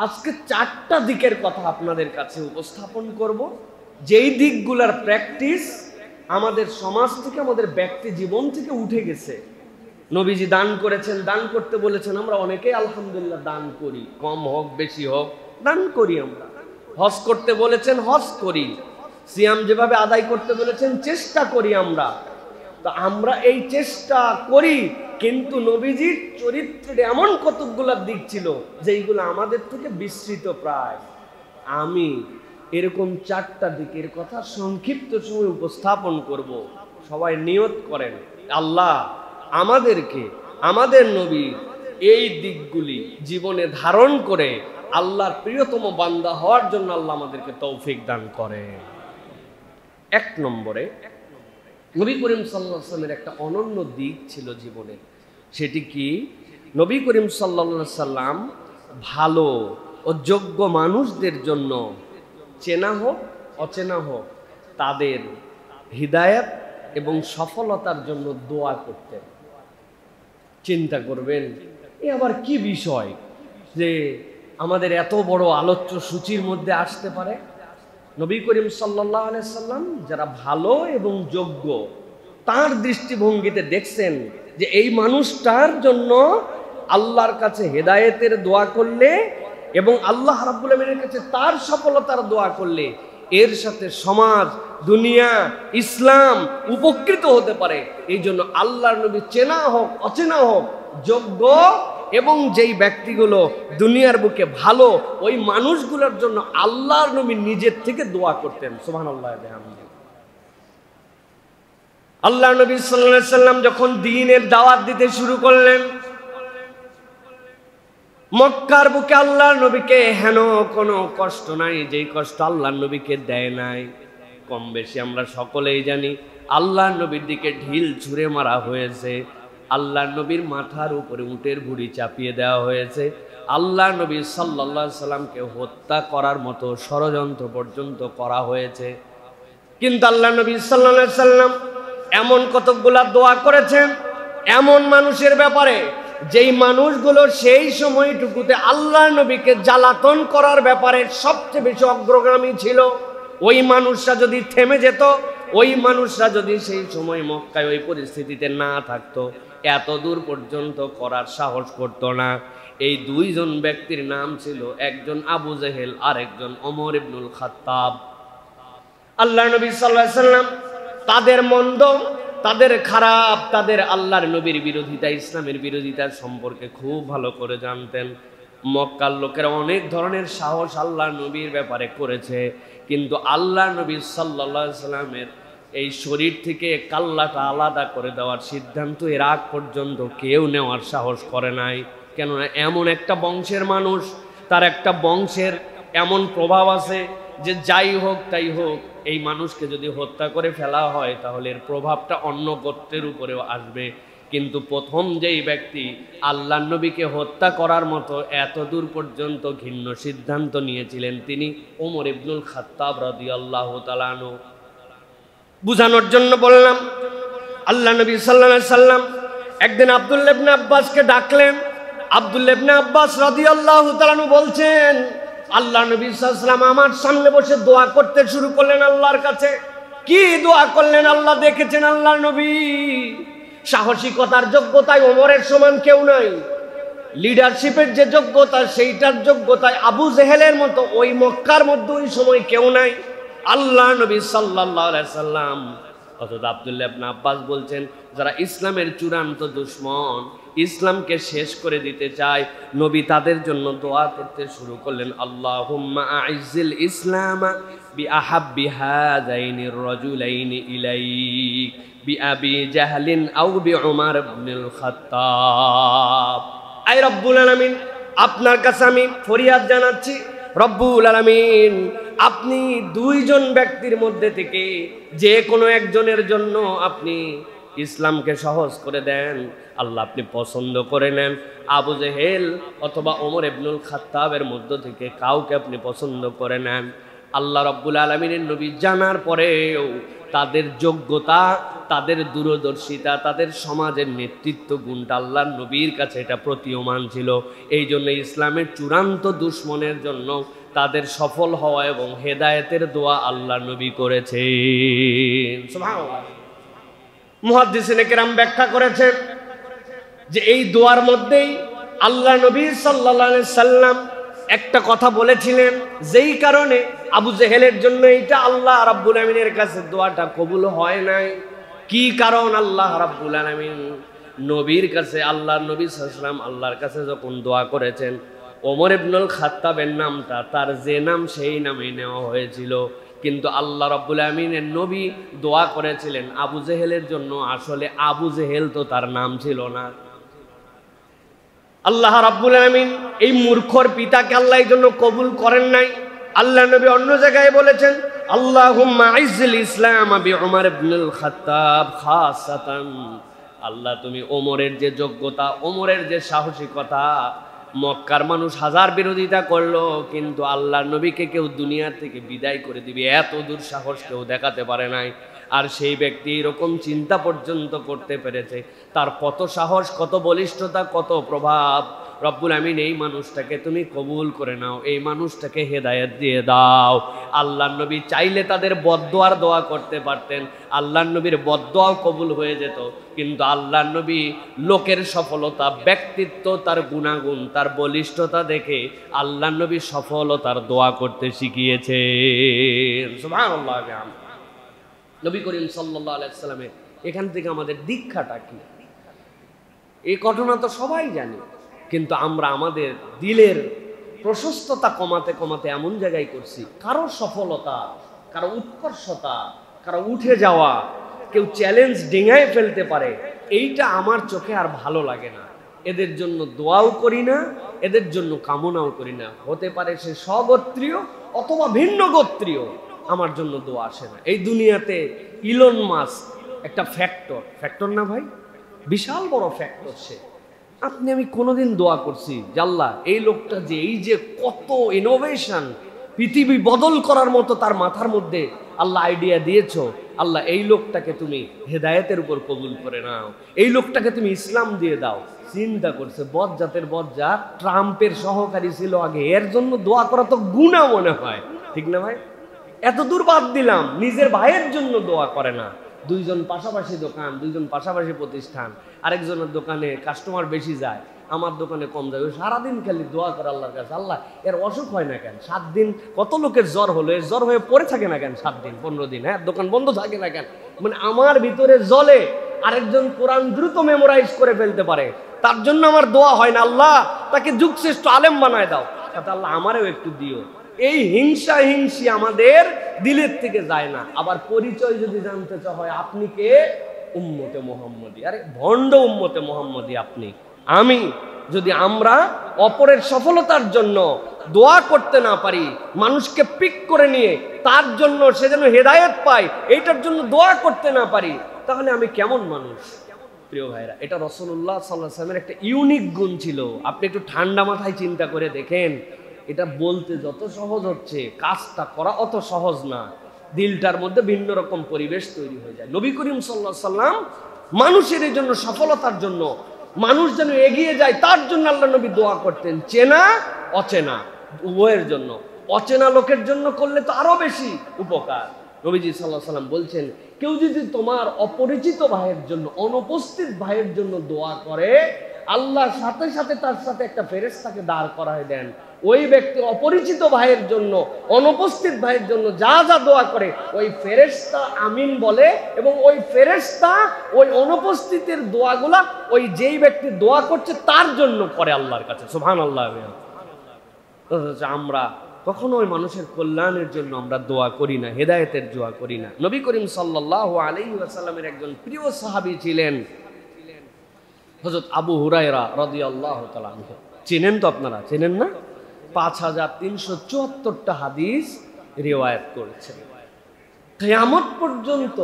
আজকে চারটা দিকের কথা আপনাদের কাছে উপস্থাপন করব, যেই দিকগুলার প্র্যাকটিস আমাদের সমাজ থেকে, আমাদের ব্যক্তি জীবন থেকে উঠে গেছে। নবীজি দান করেছেন, দান করতে বলেছেন, আমরা অনেকেই আলহামদুলিল্লাহ দান করি, কম হোক বেশি হোক দান করি। আমরা হজ করতে বলেছেন, হজ করি। সিয়াম যেভাবে আদায় করতে বলেছেন চেষ্টা করি আমরা। তো আমরা এই চেষ্টা করি, কিন্তু নবীজির চরিত্রের এমন কতকগুলো দিক ছিল যেইগুলো আমাদের থেকে বিস্মৃত প্রায়। আমি এরকম চারটা দিকের কথা সংক্ষিপ্ত সময় উপস্থাপন করব। সবাই নিয়ত করেন, আল্লাহ আমাদেরকে আমাদের নবী এই দিকগুলি জীবনে ধারণ করে আল্লাহর প্রিয়তম বান্দা হওয়ার জন্য আল্লাহ আমাদেরকে তৌফিক দান করে। এক নম্বরে নবী করিম সাল্লাল্লাহু আলাইহি ওয়াসাল্লামের একটা অনন্য দিক ছিল জীবনে। সেটি কি? নবী করিম সাল্লাল্লাহু আলাইহি সাল্লাম ভালো ও যোগ্য মানুষদের জন্য, চেনা হোক অচেনা হোক, তাদের হিদায়াত এবং সফলতার জন্য দোয়া করতেন। চিন্তা করবেন, এ আবার কি বিষয় যে আমাদের এত বড় আলোচ্য সূচির মধ্যে আসতে পারে। নবী করিম সাল্লাল্লাহু আলাইহি সাল্লাম যারা ভালো এবং যোগ্য, তার দৃষ্টিভঙ্গিতে দেখছেন যে এই মানুষটার জন্য আল্লাহর কাছে হেদায়েতের দোয়া করলে এবং আল্লাহ রাব্বুল আমিনের কাছে তার সফলতার দোয়া করলে এর সাথে সমাজ, দুনিয়া, ইসলাম উপকৃত হতে পারে। এই জন্য আল্লাহর নবী চেনা হোক অচেনা হোক, যোগ্য এবং যেই ব্যক্তিগুলো দুনিয়ার বুকে ভালো, ওই মানুষগুলোর জন্য আল্লাহর নবী নিজের থেকে দোয়া করতেন। সুবহানাল্লাহ। আল্লাহর নবী সাল্লাল্লাহু আলাইহি সাল্লাম যখন দ্বীনের দাওয়াত দিতে শুরু করলেন, মক্কার বুকে আল্লাহর নবীকে হেন কোনো কষ্ট নাই যেই কষ্ট আল্লাহর নবীকে দেয় নাই। কম বেশি আমরা সকলেই জানি, আল্লাহর নবীর দিকে ঢিল ছুঁড়ে মারা হয়েছে, আল্লাহর নবীর মাথার উপরে উটের ভুঁড়ি চাপিয়ে দেওয়া হয়েছে, আল্লাহর নবী সাল্লাল্লাহু আলাইহি সাল্লামকে হত্যা করার মতো ষড়যন্ত্র পর্যন্ত করা হয়েছে। কিন্তু আল্লাহর নবী সাল্লাল্লাহু আলাইহি সাল্লাম এমন কতকগুলা দোয়া করেছেন এমন মানুষের ব্যাপারে, যেই মানুষগুলো সেই সময়টুকুতে আল্লাহর নবীকে জ্বালাতন করার ব্যাপারে সবচেয়ে বেশি অগ্রগামী ছিল। ওই মানুষরা যদি থেমে যেত, ওই মানুষরা যদি সেই সময় মক্কায় ওই পরিস্থিতিতে না থাকতো, এত দূর পর্যন্ত করার সাহস করত না। এই দুইজন ব্যক্তির নাম ছিল, একজন আবু জেহেল আর একজন ওমর ইবনুল খাত্তাব। আল্লাহর নবী সাল্লাল্লাহু আলাইহি সাল্লাম তাদের মন্দ, তাদের খারাপ, তাদের আল্লাহর নবীর বিরোধিতা, ইসলামের বিরোধিতা সম্পর্কে খুব ভালো করে জানতেন। মক্কার লোকেরা অনেক ধরনের সাহস আল্লাহর নবীর ব্যাপারে করেছে, কিন্তু আল্লাহর নবী সাল্লাল্লাহু আলাইহি সাল্লামের এই শরীর থেকে কাল্লাটা আলাদা করে দেওয়ার সিদ্ধান্ত এর আগ পর্যন্ত কেউ নেওয়ার সাহস করে নাই। কেননা এমন একটা বংশের মানুষ, তার একটা বংশের এমন প্রভাব আছে যে যাই হোক তাই হোক, এই মানুষকে যদি হত্যা করে ফেলা হয় তাহলে এর প্রভাবটা অন্য গোত্রের উপরেও আসবে। কিন্তু প্রথম যেই ব্যক্তি আল্লাহর নবীকে হত্যা করার মতো এত দূর পর্যন্ত ঘৃণ্য সিদ্ধান্ত নিয়েছিলেন, তিনি ওমর ইবনুল খাত্তাব রাদিয়াল্লাহু তাআলা আনহু। বুঝানোর জন্য বললাম, আল্লাহ নবী সাল্লাল্লাহু আলাইহি সাল্লাম একদিন আব্দুল্লাহ ইবনে আব্বাসকে ডাকলেন। আব্দুল্লাহ ইবনে আব্বাস রাদিয়াল্লাহু তাআলা আনহু বলছেন, আল্লাহ নবী সাল্লাল্লাহু আলাইহি সাল্লাম আমার সামনে বসে দোয়া করতে শুরু করলেন আল্লাহর কাছে। কি দোয়া করলেন আল্লাহ দেখেছেন। আল্লাহর নবী সাহসিকতার যোগ্যতায় ওমরের সমান কেউ নাই, লিডারশিপের যে যোগ্যতা সেইটার যোগ্যতায় আবু জেহেলের মতো ওই মক্কার মধ্যে ওই সময় কেউ নাই। আল্লাহ নবী সাল্লাল্লাহু আলাইহি সাল্লাম অথচ আব্দুল্লাহ ইবনে আব্বাস বলছেন, যারা ইসলামের চূড়ান্ত দুশমন, ইসলামকে শেষ করে দিতে চায়, নবী তাদের জন্য দোয়া করতে শুরু করলেন, আল্লাহুম্মা আইজ্জিল ইসলাম বিআহাব্বি হাযাইনির রাজুলাইনি ইলাইক বিআবি জাহলিন আও বিউমর ইবনুল খাত্তাব। আয় রব্বুল আলামিন, আপনার কাছে আমি ফরিয়াদ জানাচ্ছি, রব্বুল আলামিন আপনি দুইজন ব্যক্তির মধ্যে থেকে যে কোনো একজনের জন্য আপনি ইসলামকে সহজ করে দেন। আল্লাহ আপনি পছন্দ করে নেন আবু জেহেল অথবা ওমর ইবনুল খাত্তাবের মধ্য থেকে কাউকে আপনি পছন্দ করে নেন। আল্লাহ রাব্বুল আলামিনের নবী জানার পরেও তাদের যোগ্যতা, তাদের দূরদর্শিতা, তাদের সমাজের নেতৃত্ব গুণটা আল্লাহর নবীর কাছে এটা প্রতীয়মান ছিল। এই জন্য ইসলামের চূড়ান্ত দুশ্মনের জন্য তাদের সফল হওয়া এবং হেদায়েতের দোয়া আল্লাহর নবী করেছেন। সুবহানাল্লাহ। মুহাদ্দিসিনে কেরাম ব্যাখ্যা করেছেন যে এই দোয়ার মধ্যেই আল্লাহ নবী সাল্লাল্লাহু আলাইহি সাল্লাম একটা কথা বলেছিলেন, যেই কারণে আবু জেহেলের জন্য এইটা আল্লাহ রাব্বুল আলামিনের কাছে দোয়াটা কবুল হয় নাই। কি কারণ? আল্লাহ রাব্বুল আলামিন নবীর কাছে, আল্লাহর নবী সাল্লাল্লাহু আলাইহি সাল্লাম আল্লাহর কাছে যখন দোয়া করেছেন, ওমর ইবনুল খাত্তাবের নামটা তার যে নাম সেই নামেই নেওয়া হয়েছিল, কিন্তু আল্লাহ রাব্বুল আলামিনের নবী দোয়া করেছিলেন আবু জেহেলের জন্য। আসলে আবু জেহেল তো তার নাম ছিল না। আল্লাহ রাব্বুল আলামিন এই মূর্খর পিতাকে আল্লাহ এই জন্য কবুল করেন নাই। আল্লাহ নবী অন্য জায়গায় বলেছেন, আল্লাহুম্মা আইজ্জিল ইসলাম বিউমর ইবনুল খাত্তাব খাসাতান। আল্লাহ তুমি ওমরের যে যোগ্যতা, ওমরের যে সাহসিকতা, মক্কার মানুষ হাজার বিরোধিতা করলো, কিন্তু আল্লাহর নবীকে কেউ দুনিয়া থেকে বিদায় করে দিবে এত দূর সাহস কেউ দেখাতে পারে নাই। আর সেই ব্যক্তি এরকম চিন্তা পর্যন্ত করতে পেরেছে, তার কত সাহস, কত বলিষ্ঠতা, কত প্রভাব। রব্বুল আমিন এই মানুষটাকে তুমি কবুল করে নাও, এই মানুষটাকে হেদায়েত দিয়ে দাও। আল্লাহর নবী চাইলে তাদের বদদোয়ার দোয়া করতে পারতেন, আল্লাহর নবীর বদদোয়াও কবুল হয়ে যেত, কিন্তু আল্লাহর নবী লোকের সফলতা, ব্যক্তিত্ব, তার গুণাগুণ, তার বলিষ্ঠতা দেখে আল্লাহর নবী সফলতার দোয়া করতে শিখিয়েছেন। সুবহানাল্লাহ। নবী করিম সাল্লাল্লাহু আলাইহি ওয়াসাল্লামের এখান থেকে আমাদের দীক্ষাটা কি? এই ঘটনা তো সবাই জানি, কিন্তু আমরা আমাদের দিলের প্রশস্ততা কমাতে কমাতে এমন জায়গায় করছি, কারো সফলতা, কারো উৎকর্ষতা, কারো উঠে যাওয়া, কেউ চ্যালেঞ্জ ডিঙায় ফেলতে পারে, এইটা আমার চোখে আর ভালো লাগে না। এদের জন্য দোয়াও করি না, এদের জন্য কামনাও করি না। হতে পারে সে স্বগোত্রীয় অথবা ভিন্ন গোত্রীয়, আমার জন্য দোয়া আসে না। এই দুনিয়াতে ইলন মাস্ক একটা ফ্যাক্টর না ভাই, বিশাল বড় ফ্যাক্টর সে। আপনি আমি কোনোদিন দোয়া করছি যে আল্লাহ এই লোকটা যে এই যে কত ইনোভেশন, পৃথিবী বদল করার মতো তার মাথার মধ্যে আল্লাহ আইডিয়া দিয়েছো, আল্লাহ এই লোকটাকে তুমি হেদায়েতের উপর কবুল করে নাও, এই লোকটাকে তুমি ইসলাম দিয়ে দাও। চিন্তা করছে বজ্জাতের বজ্জাত, ট্রাম্পের সহকারী ছিল আগে, এর জন্য দোয়া করা তো গুনাহ মনে হয়, ঠিক না ভাই? এত দূর বাদ দিলাম, নিজের ভাইয়ের জন্য দোয়া করে না। দুইজন পাশাপাশি দোকান, দুইজন পাশাপাশি প্রতিষ্ঠান, আরেকজনের দোকানে কাস্টমার বেশি যায়, আমার দোকানে কম যায়, ওই সারাদিন খালি দোয়া করে আল্লাহর কাছে, আল্লাহ এর অসুখ হয় না কেন? 7 দিন কত লোকের জ্বর হলো, এর জ্বর হয়ে পড়ে থাকে না কেন? 7 দিন 15 দিন, হ্যাঁ, দোকান বন্ধ থাকে না কেন? মানে আমার ভিতরে জ্বলে, আরেকজন কোরআন দ্রুত মেমোরাইজ করে ফেলতে পারে, তার জন্য আমার দোয়া হয় না, আল্লাহ তাকে যুগশ্রেষ্ঠ আলেম বানায় দাও, তাতে আল্লাহ আমারও একটু দিও। এই হিংসা হিংসি আমাদের দিলের থেকে যায় না। আবার পরিচয় যদি জানতে হয়, আপনি কে? উম্মতে মুহাম্মদী। আরে ভণ্ড উম্মতে মুহাম্মদী আপনি, আমি। যদি আমরা অপরের সফলতার জন্য দোয়া করতে না পারি, মানুষকে পিক করে নিয়ে তার জন্য সে যেন হেদায়েত পায়, এইটার জন্য দোয়া করতে না পারি, তাহলে আমি কেমন মানুষ? প্রিয় ভাইরা, এটা রাসূলুল্লাহ সাল্লাল্লাহু আলাইহি ওয়াসাল্লামের একটা ইউনিক গুণ ছিল। আপনি একটু ঠান্ডা মাথায় চিন্তা করে দেখেন, এটা বলতে যত সহজ হচ্ছে, কাজটা করা অত সহজ না। দিলটার মধ্যে ভিন্ন রকম পরিবেশ তৈরি হয়ে যায়। নবী করিম সাল্লাল্লাহু আলাইহি ওয়াসাল্লাম মানুষের এই জন্য, সফলতার জন্য, মানুষ যেন এগিয়ে যায় তার জন্য আল্লাহ নবী দোয়া করতেন, চেনা অচেনা উভয়ের জন্য। অচেনা লোকের জন্য করলে তো আরো বেশি উপকার। নবীজি সাল্লাল্লাহু আলাইহি ওয়াসাল্লাম বলছেন, কেউ যদি তোমার অপরিচিত ভাইয়ের জন্য, অনুপস্থিত ভাইয়ের জন্য দোয়া করে, আল্লাহ সাথে সাথে তার সাথে একটা ফেরেশতাকে দাঁড় করায় দেন। ওই ব্যক্তি অপরিচিত ভাইয়ের জন্য, অনুপস্থিত ভাইয়ের জন্য যা যা দোয়া করে, ওই ফেরেশতা আমিন বলে, এবং ওই ফেরেশতা ওই অনুপস্থিতের দোয়াগুলা ওই যেই ব্যক্তি দোয়া করছে তার জন্য করে আল্লাহর কাছে। সুবহানাল্লাহ। আমরা কখনো ওই মানুষের কল্যাণের জন্য আমরা দোয়া করি না, হেদায়েতের দোয়া করি না। নবী করিম সাল্লাল্লাহু আলাইহি ওয়াসাল্লামের একজন প্রিয় সাহাবী ছিলেন হযরত আবু হুরায়রা রাদিয়াল্লাহু তাআলা আনহু। চেনেন তো আপনারা, চেনেন না? 5374টা হাদিস রিওয়ায়াত করেছেন। কিয়ামত পর্যন্ত,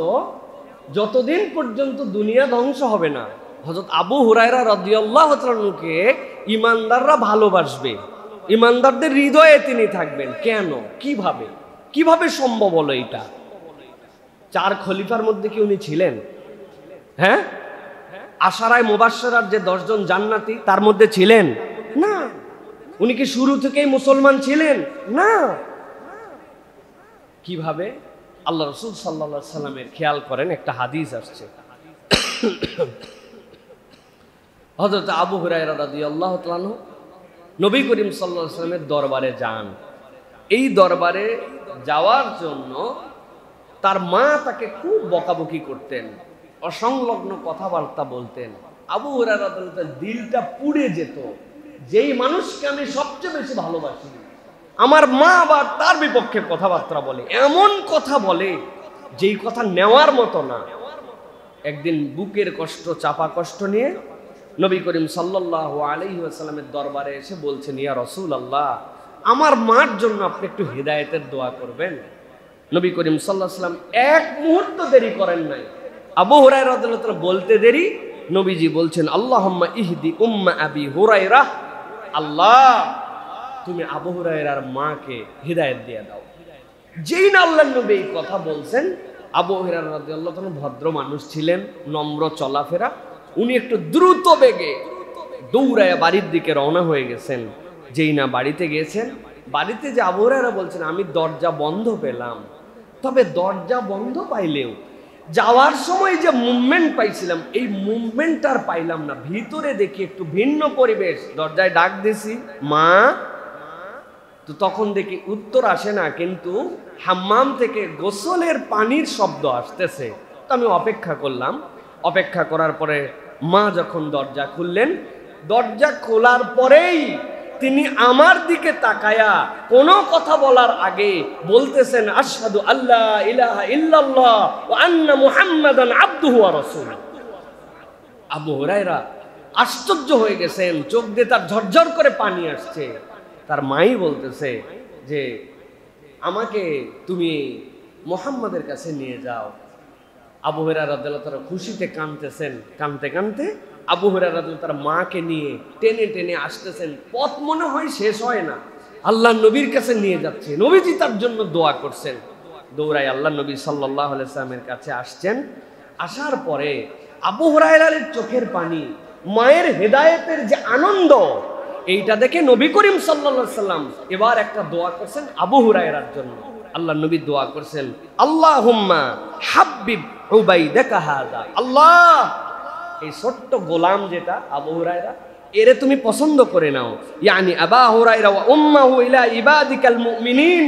যতদিন পর্যন্ত দুনিয়া ধ্বংস হবে না, হযরত আবু হুরায়রা রাদিয়াল্লাহু তাআলা আনহুকে ঈমানদাররা ভালোবাসবে, ঈমানদারদের হৃদয়ে তিনি থাকবেন। কেন? কিভাবে সম্ভব হলো এটা? 4 খলিফার মধ্যে কি উনি ছিলেন? হ্যাঁ, আশারায়ে মুবাশশারার যে 10 জন জান্নাতি তার মধ্যে ছিলেন না। উনি কি শুরু থেকেই মুসলমান ছিলেন না? কিভাবে? আল্লাহ রাসূল সাল্লাল্লাহু আলাইহি সাল্লামের খেয়াল করেন, একটা হাদিস আসছে, হযরত আবু হুরায়রা রাদিয়াল্লাহু তাআলা আনহু নবী করিম সাল্লাল্লাহু আলাইহি সাল্লামের দরবারে যান। এই দরবারে যাওয়ার জন্য তার মা তাকে খুব বকাবকি করতেন, অসংলগ্ন কথাবার্তা বলতেন। আবু হুরায়রা রাদিয়াল্লাহু তাআলার দিলটা পুড়ে যেত, যেই মানুষকে আমি সবচেয়ে বেশি ভালোবাসি আমার মা আবার তার বিপক্ষে কথাবার্তা বলে, এমন কথা বলে যেই কথা নেওয়ার মতো না। একদিন বুকের কষ্ট, চাপা কষ্ট নিয়ে নবী করিম সাল্লাল্লাহু আলাইহি ওয়াসাল্লামের দরবারে এসে বলছেন, ইয়া রাসূলুল্লাহ, আমার মার জন্য আপনি একটু হিদায়াতের দোয়া করবেন। নবী করিম সাল্লাল্লাহু আলাইহি ওয়াসাল্লাম এক মুহূর্ত দেরি করেন নাই। আবু হুরায়রা রাদিয়াল্লাহু তাআলা বলতে দেরি, নবীজি বলছেন, আল্লাহুম্মা ইহদি উম্মা আবি হুরায়রা, আল্লাহ তুমি আবু হুরায়রার মাকে হিদায়াত দিয়ে দাও। যেই না আল্লাহর নবী এই কথা বলছেন, আবু হুরায়রা রাদিয়াল্লাহু তাআলা ভদ্র মানুষ ছিলেন, নম্র চলাফেরা, উনি একটু দ্রুত বেগে দৌড়ায় বাড়ির দিকে রওনা হয়ে গেছেন। যেই না বাড়িতে গেছেন, বাড়িতে যে আবু হুরায়রা বলছেন, আমি দরজা বন্ধ পেলাম, তবে দরজা বন্ধ পাইলেও যাওয়ার সময় যে মুভমেন্ট পাইছিলাম, এই মুভমেন্ট আর পাইলাম না। ভিতরে দেখি একটু ভিন্ন পরিবেশ, দরজায় ডাক দিছি, মা, তো তখন দেখি উত্তর আসে না, কিন্তু হাম্মাম থেকে গোসলের পানির শব্দ আসতেছে। তো আমি অপেক্ষা করলাম। অপেক্ষা করার পরে মা যখন দরজা খুললেন, দরজা খোলার পরেই তিনি আমার দিকে তাকায়া কোনো কথা বলার আগে বলতেছেন, আশহাদু আল্লা ইলাহা ইল্লাল্লাহ ওয়া আন্না মুহাম্মাদান আবদুহু ওয়া রাসূলুহু। আবু হুরায়রা আশ্চর্য হয়ে গেছেন, চোখ দিয়ে তার ঝরঝর করে পানি আসছে। তার মাই বলতেছে যে, আমাকে তুমি মুহাম্মাদের কাছে নিয়ে যাও। আবু হুরায়রা রাদিয়াল্লাহু তাআলা খুশিতে কাঁদতেছেন, কাঁদতে কাঁদতে আবু হুরায়রা রাদিয়াল্লাহু তাআলা মাকে নিয়ে টেনে টেনে আসতেছেন। পথ মনে হয় শেষ হয় না, আল্লাহর নবীর কাছে নিয়ে যাচ্ছে। নবীজি তার জন্য দোয়া করছেন। দৌড়ায় আল্লাহর নবী সাল্লাল্লাহু আলাইহি ওয়াসাল্লামের কাছে আসছেন। আসার পরে আবু হুরায়রার চোখের পানি, মায়ের হেদায়েতের যে আনন্দ, এইটা দেখে নবী করিম সাল্লাল্লাহু আলাইহি ওয়াসাল্লাম এবার একটা দোয়া করছেন আবু হুরায়রার জন্য। আল্লাহর নবী দোয়া করছেন, আল্লাহুম্মা হাব্বিব উবাইদাকা হাযা, আল্লাহ এই ছোট্ট গোলাম যেটা আবু হুরায়রা, এরে তুমি পছন্দ করে নাও। ইয়ানি আবু হুরায়রা ওয়া উম্মাহু ইলা ইবাদিকাল মুমিনিন,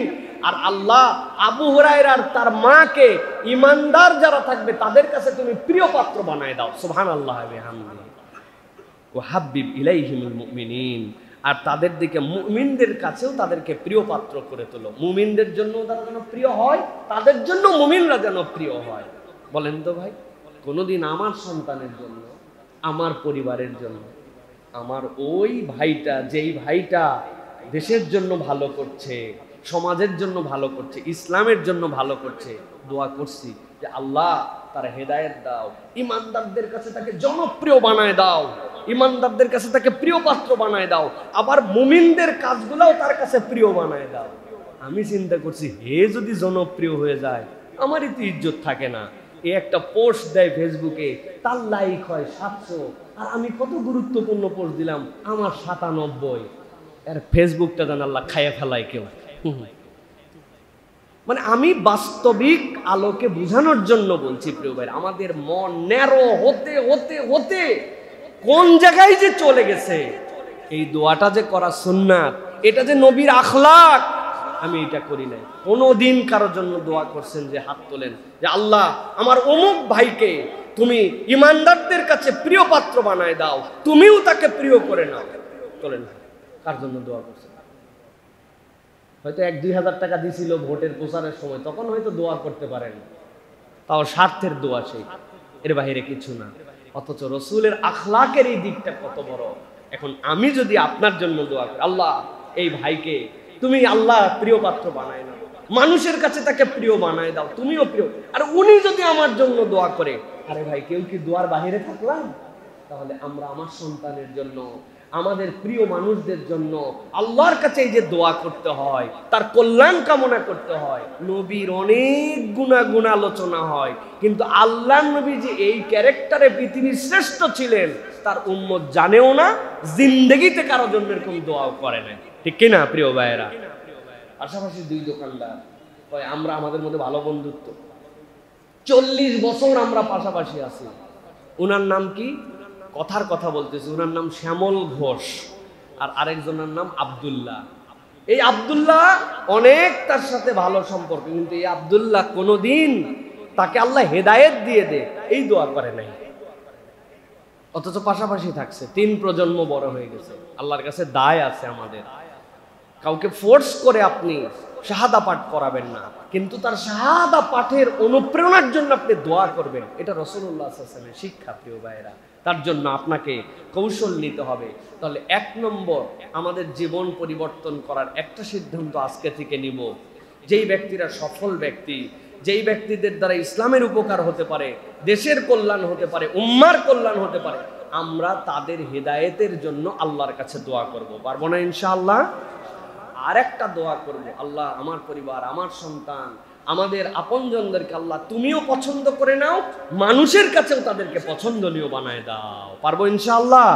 আর আল্লাহ আবু হুরায়রার তার মাকে ঈমানদার যারা থাকবে তাদের কাছে তুমি প্রিয় পাত্র বানায় দাও। সুবহানাল্লাহি ওয়া বিহামদিহি ওয়া হাব্বিব ইলাইহিমুল মুমিনিন, আর তাদের দিকে মুমিনদের কাছেও তাদেরকে প্রিয় পাত্র করে তোলো। মুমিনদের জন্য তারা যেন প্রিয় হয়, তাদের জন্য মুমিনরা যেন প্রিয় হয়। বলেন তো ভাই, কোনোদিন আমার সন্তানের জন্য, আমার পরিবারের জন্য, আমার ওই ভাইটা, যেই ভাইটা দেশের জন্য ভালো করছে, সমাজের জন্য ভালো করছে, ইসলামের জন্য ভালো করছে, দোয়া করছি যে আল্লাহ তার হেদায়েত দাও, ইমানদারদের কাছে তাকে জনপ্রিয় বানায় দাও, ইমানদারদের কাছে তাকে প্রিয় পাত্র বানায় দাও, আবার মুমিনদের কাজগুলোও তার কাছে প্রিয় বানায় দাও। আমি চিন্তা করছি, হে যদি জনপ্রিয় হয়ে যায়, আমারই তো ইজ্জত থাকে না। এ একটা পোস্ট দেয় ফেসবুকে, তার লাইক হয় 700, আর আমি কত গুরুত্বপূর্ণ পোস্ট দিলাম, আমার 97। আর ফেসবুকটা যেন আল্লাহ খাইয়া ফেলায় কেউ। মানে আমি বাস্তবিক আলোকে বোঝানোর জন্য বলছি প্রিয় ভাই, আমাদের মন ন্যারো হতে হতে হতে কোন জায়গায় যে চলে গেছে। এই দোয়াটা যে করা সুন্নাত, এটা যে নবীর আখলাক, আমি এটা করি নাই। কোনোদিন কারোর জন্য দোয়া করছেন যে হাত তোলেন যে আল্লাহ আমার অমুক ভাইকে তুমি ইমানদারদের কাছে প্রিয় পাত্র বানায় দাও, তুমিও তাকে প্রিয় করে নাও? তোলেন। কার জন্য দোয়া করছেন? হয়তো 1-2 হাজার টাকা দিছিল ভোটের প্রচারের সময়, তখন হয়তো দোয়া করতে পারেন, তাও স্বার্থের দোয়া, সেই এর বাহিরে কিছু না। অথচ রসুলের আখলাকের এই দিকটা কত বড়। এখন আমি যদি আপনার জন্য দোয়া করি, আল্লাহ এই ভাইকে তুমি আল্লাহ প্রিয় পাত্র বানায় নাও, মানুষের কাছে তাকে প্রিয় বানায় দাও, তুমিও প্রিয়, আর উনি যদি আমার জন্য দোয়া করে, আরে ভাই কেউ কি দোয়ার বাহিরে থাকলাম? তাহলে আমরা আমার সন্তানের জন্য, আমাদের প্রিয় মানুষদের জন্য আল্লাহর কাছে এই যে দোয়া করতে হয়, তার কল্যাণ কামনা করতে হয়। নবীর অনেক গুণাগুণ আলোচনা হয়, কিন্তু আল্লাহর নবী যে এই ক্যারেক্টারে পৃথিবীর শ্রেষ্ঠ ছিলেন তার উম্মত জানেও না, জিন্দেগিতে কারো জন্য এরকম দোয়াও করে না। ঠিক কিনা প্রিয় ভাইয়েরা? পাশাপাশি দুই দোকানদার, আমরা আমাদের মধ্যে ভালো বন্ধুত্ব, 40 বছর আমরা পাশাপাশি আছি। উনার নাম কি? কথার কথা বলতেছি, উনার নাম শ্যামল ঘোষ, আর আরেকজনের নাম আব্দুল্লাহ। এই আব্দুল্লাহ অনেক তার সাথে ভালো সম্পর্ক, কিন্তু এই আব্দুল্লাহ কোনোদিন তাকে আল্লাহ হেদায়েত দিয়ে দে এই দোয়া করে নাই, অথচ পাশাপাশি থাকছে, 3 প্রজন্ম বড় হয়ে গেছে। আল্লাহর কাছে দায় আছে আমাদের। কাউকে ফোর্স করে আপনি শাহাদা পাঠ করাবেন না, কিন্তু তার শাহাদা পাঠের অনুপ্রেরণার জন্য আপনি দোয়া করবেন। এটা রাসূলুল্লাহ সাল্লাল্লাহু আলাইহি ওয়াসাল্লামের শিক্ষা প্রিয় ভাইরা। তার জন্য আপনাকে কৌশল নিতে হবে। তাহলে 1 নম্বর, আমাদের জীবন পরিবর্তন করার একটা সিদ্ধান্ত আজকে থেকে নিব। যেই ব্যক্তিরা সফল ব্যক্তি, যেই ব্যক্তিদের দ্বারা ইসলামের উপকার হতে পারে, দেশের কল্যাণ হতে পারে, উম্মার কল্যাণ হতে পারে, আমরা তাদের হেদায়েতের জন্য আল্লাহর কাছে দোয়া করব। পারবো না ইনশাআল্লাহ? আর একটা দোয়া করব, আল্লাহ আমার পরিবার, আমার সন্তান, আমাদের আপনজনদেরকে আল্লাহ তুমিও পছন্দ করে নাও, মানুষের কাছেও তাদেরকে পছন্দনীয় বানায় দাও। পারবো ইনশাআল্লাহ?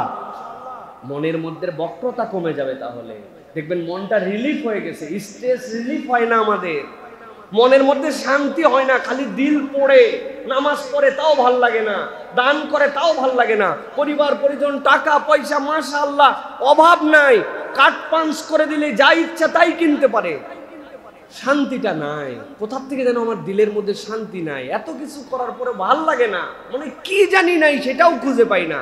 মনের মধ্যে বক্রতা কমে যাবে, তাহলে দেখবেন মনটা রিলিফ হয়ে গেছে। স্ট্রেস রিলিফ হয় না আমাদের, মনের মধ্যে শান্তি হয় না, খালি দিল পড়ে, নামাজ পড়ে তাও ভাল লাগে না, দান করে তাও ভাল লাগে না, পরিবার পরিজন, টাকা পয়সা মাশাআল্লাহ অভাব নাই, কাট পাঞ্চ করে দিলে যা ইচ্ছা তাই কিনতে পারে, শান্তিটা নাই। কোথা থেকে যেন আমার দিলের মধ্যে শান্তি নাই, এত কিছু করার পরে ভাল লাগে না, মানে কি জানি নাই সেটাও খুঁজে পাই না।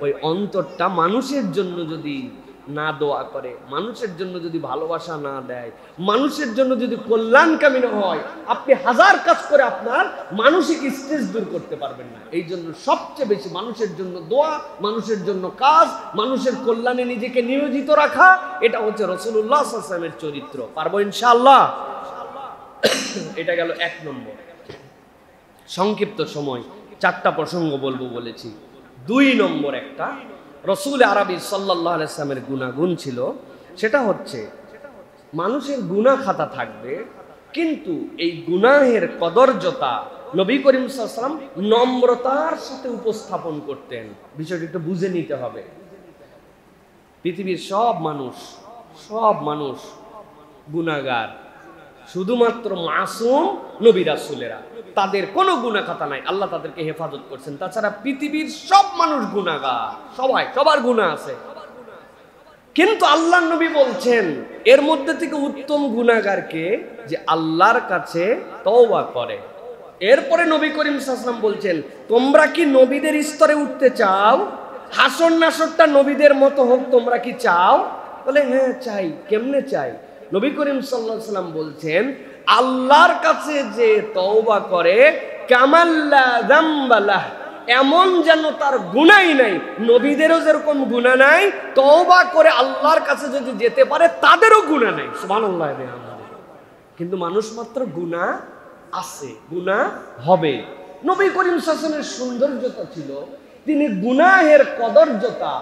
ওই অন্তরটা মানুষের জন্য যদি না দোয়া করে, মানুষের জন্য যদি ভালোবাসা না দেয়, মানুষের জন্য যদি কল্যাণকামী না হয়, আপনি 1000 কাজ করে আপনার মানসিক স্ট্রেস দূর করতে পারবেন না। এই জন্য সবচেয়ে বেশি মানুষের জন্য দোয়া, মানুষের জন্য কাজ, মানুষের কল্যাণে নিজেকে নিয়োজিত রাখা, এটা হচ্ছে রাসূলুল্লাহ সাল্লাল্লাহু আলাইহি ওয়াসাল্লামের চরিত্র। পারবো ইনশাআল্লাহ? এটা গেল 1 নম্বর। সংক্ষিপ্ত সময় 4টা প্রসঙ্গ বলবো বলেছি। 2 নম্বর, একটা রাসূল আরবি সাল্লাল্লাহু আলাইহি ওয়াসাল্লামের গুণাগুণ ছিল, সেটা হচ্ছে মানুষের গুনাহ খাতা থাকবে, কিন্তু এই গুনাহের কদর্যতা নবী করিম সাল্লাল্লাহু আলাইহি ওয়াসাল্লাম নম্রতার সাথে উপস্থাপন করতেন। বিষয়টা একটু বুঝে নিতে হবে। পৃথিবীর সব মানুষ গুনাহগার, শুধুমাত্র মাসুম নবী রাসূলেরা, তাদের কোনো গুনাহ খাতা নাই, আল্লাহ তাদেরকে হেফাজত করছেন। তাছাড়া পৃথিবীর সব মানুষ গুনাহগার, সবার গুনাহ আছে, কিন্তু আল্লাহর নবী বলছেন এর মধ্যে থেকে উত্তম গুনাহগারকে যে আল্লাহর কাছে তওবা করে। এরপরে নবী করিম সাল্লাল্লাহু আলাইহি ওয়াসাল্লাম বলছেন, তোমরা কি নবীদের স্তরে উঠতে চাও? হাসর নাসরটা নবীদের মতো হোক, তোমরা কি চাও? বলে হ্যাঁ চাই। কেমনে চাই? নবী করিম সাল্লাল্লাহু আলাইহি ওয়াসাল্লাম বলছেন, আল্লাহর কাছে যে তওবা করে কামাল্লা যামবালাহ, এমন যেন তার গুনাহই নাই। নবীদেরও যেরকম গুনাহ নাই, তওবা করে আল্লাহর কাছে যদি যেতে পারে তাদেরও গুনাহ নাই। সুবহানাল্লাহ। কিন্তু মানুষ মাত্র গুনাহ আছে, গুনাহ হবে। নবী করিম সাল্লাল্লাহু আলাইহি ওয়াসাল্লামের সৌন্দর্যতা ছিল, তিনি গুনাহের কদর্যতা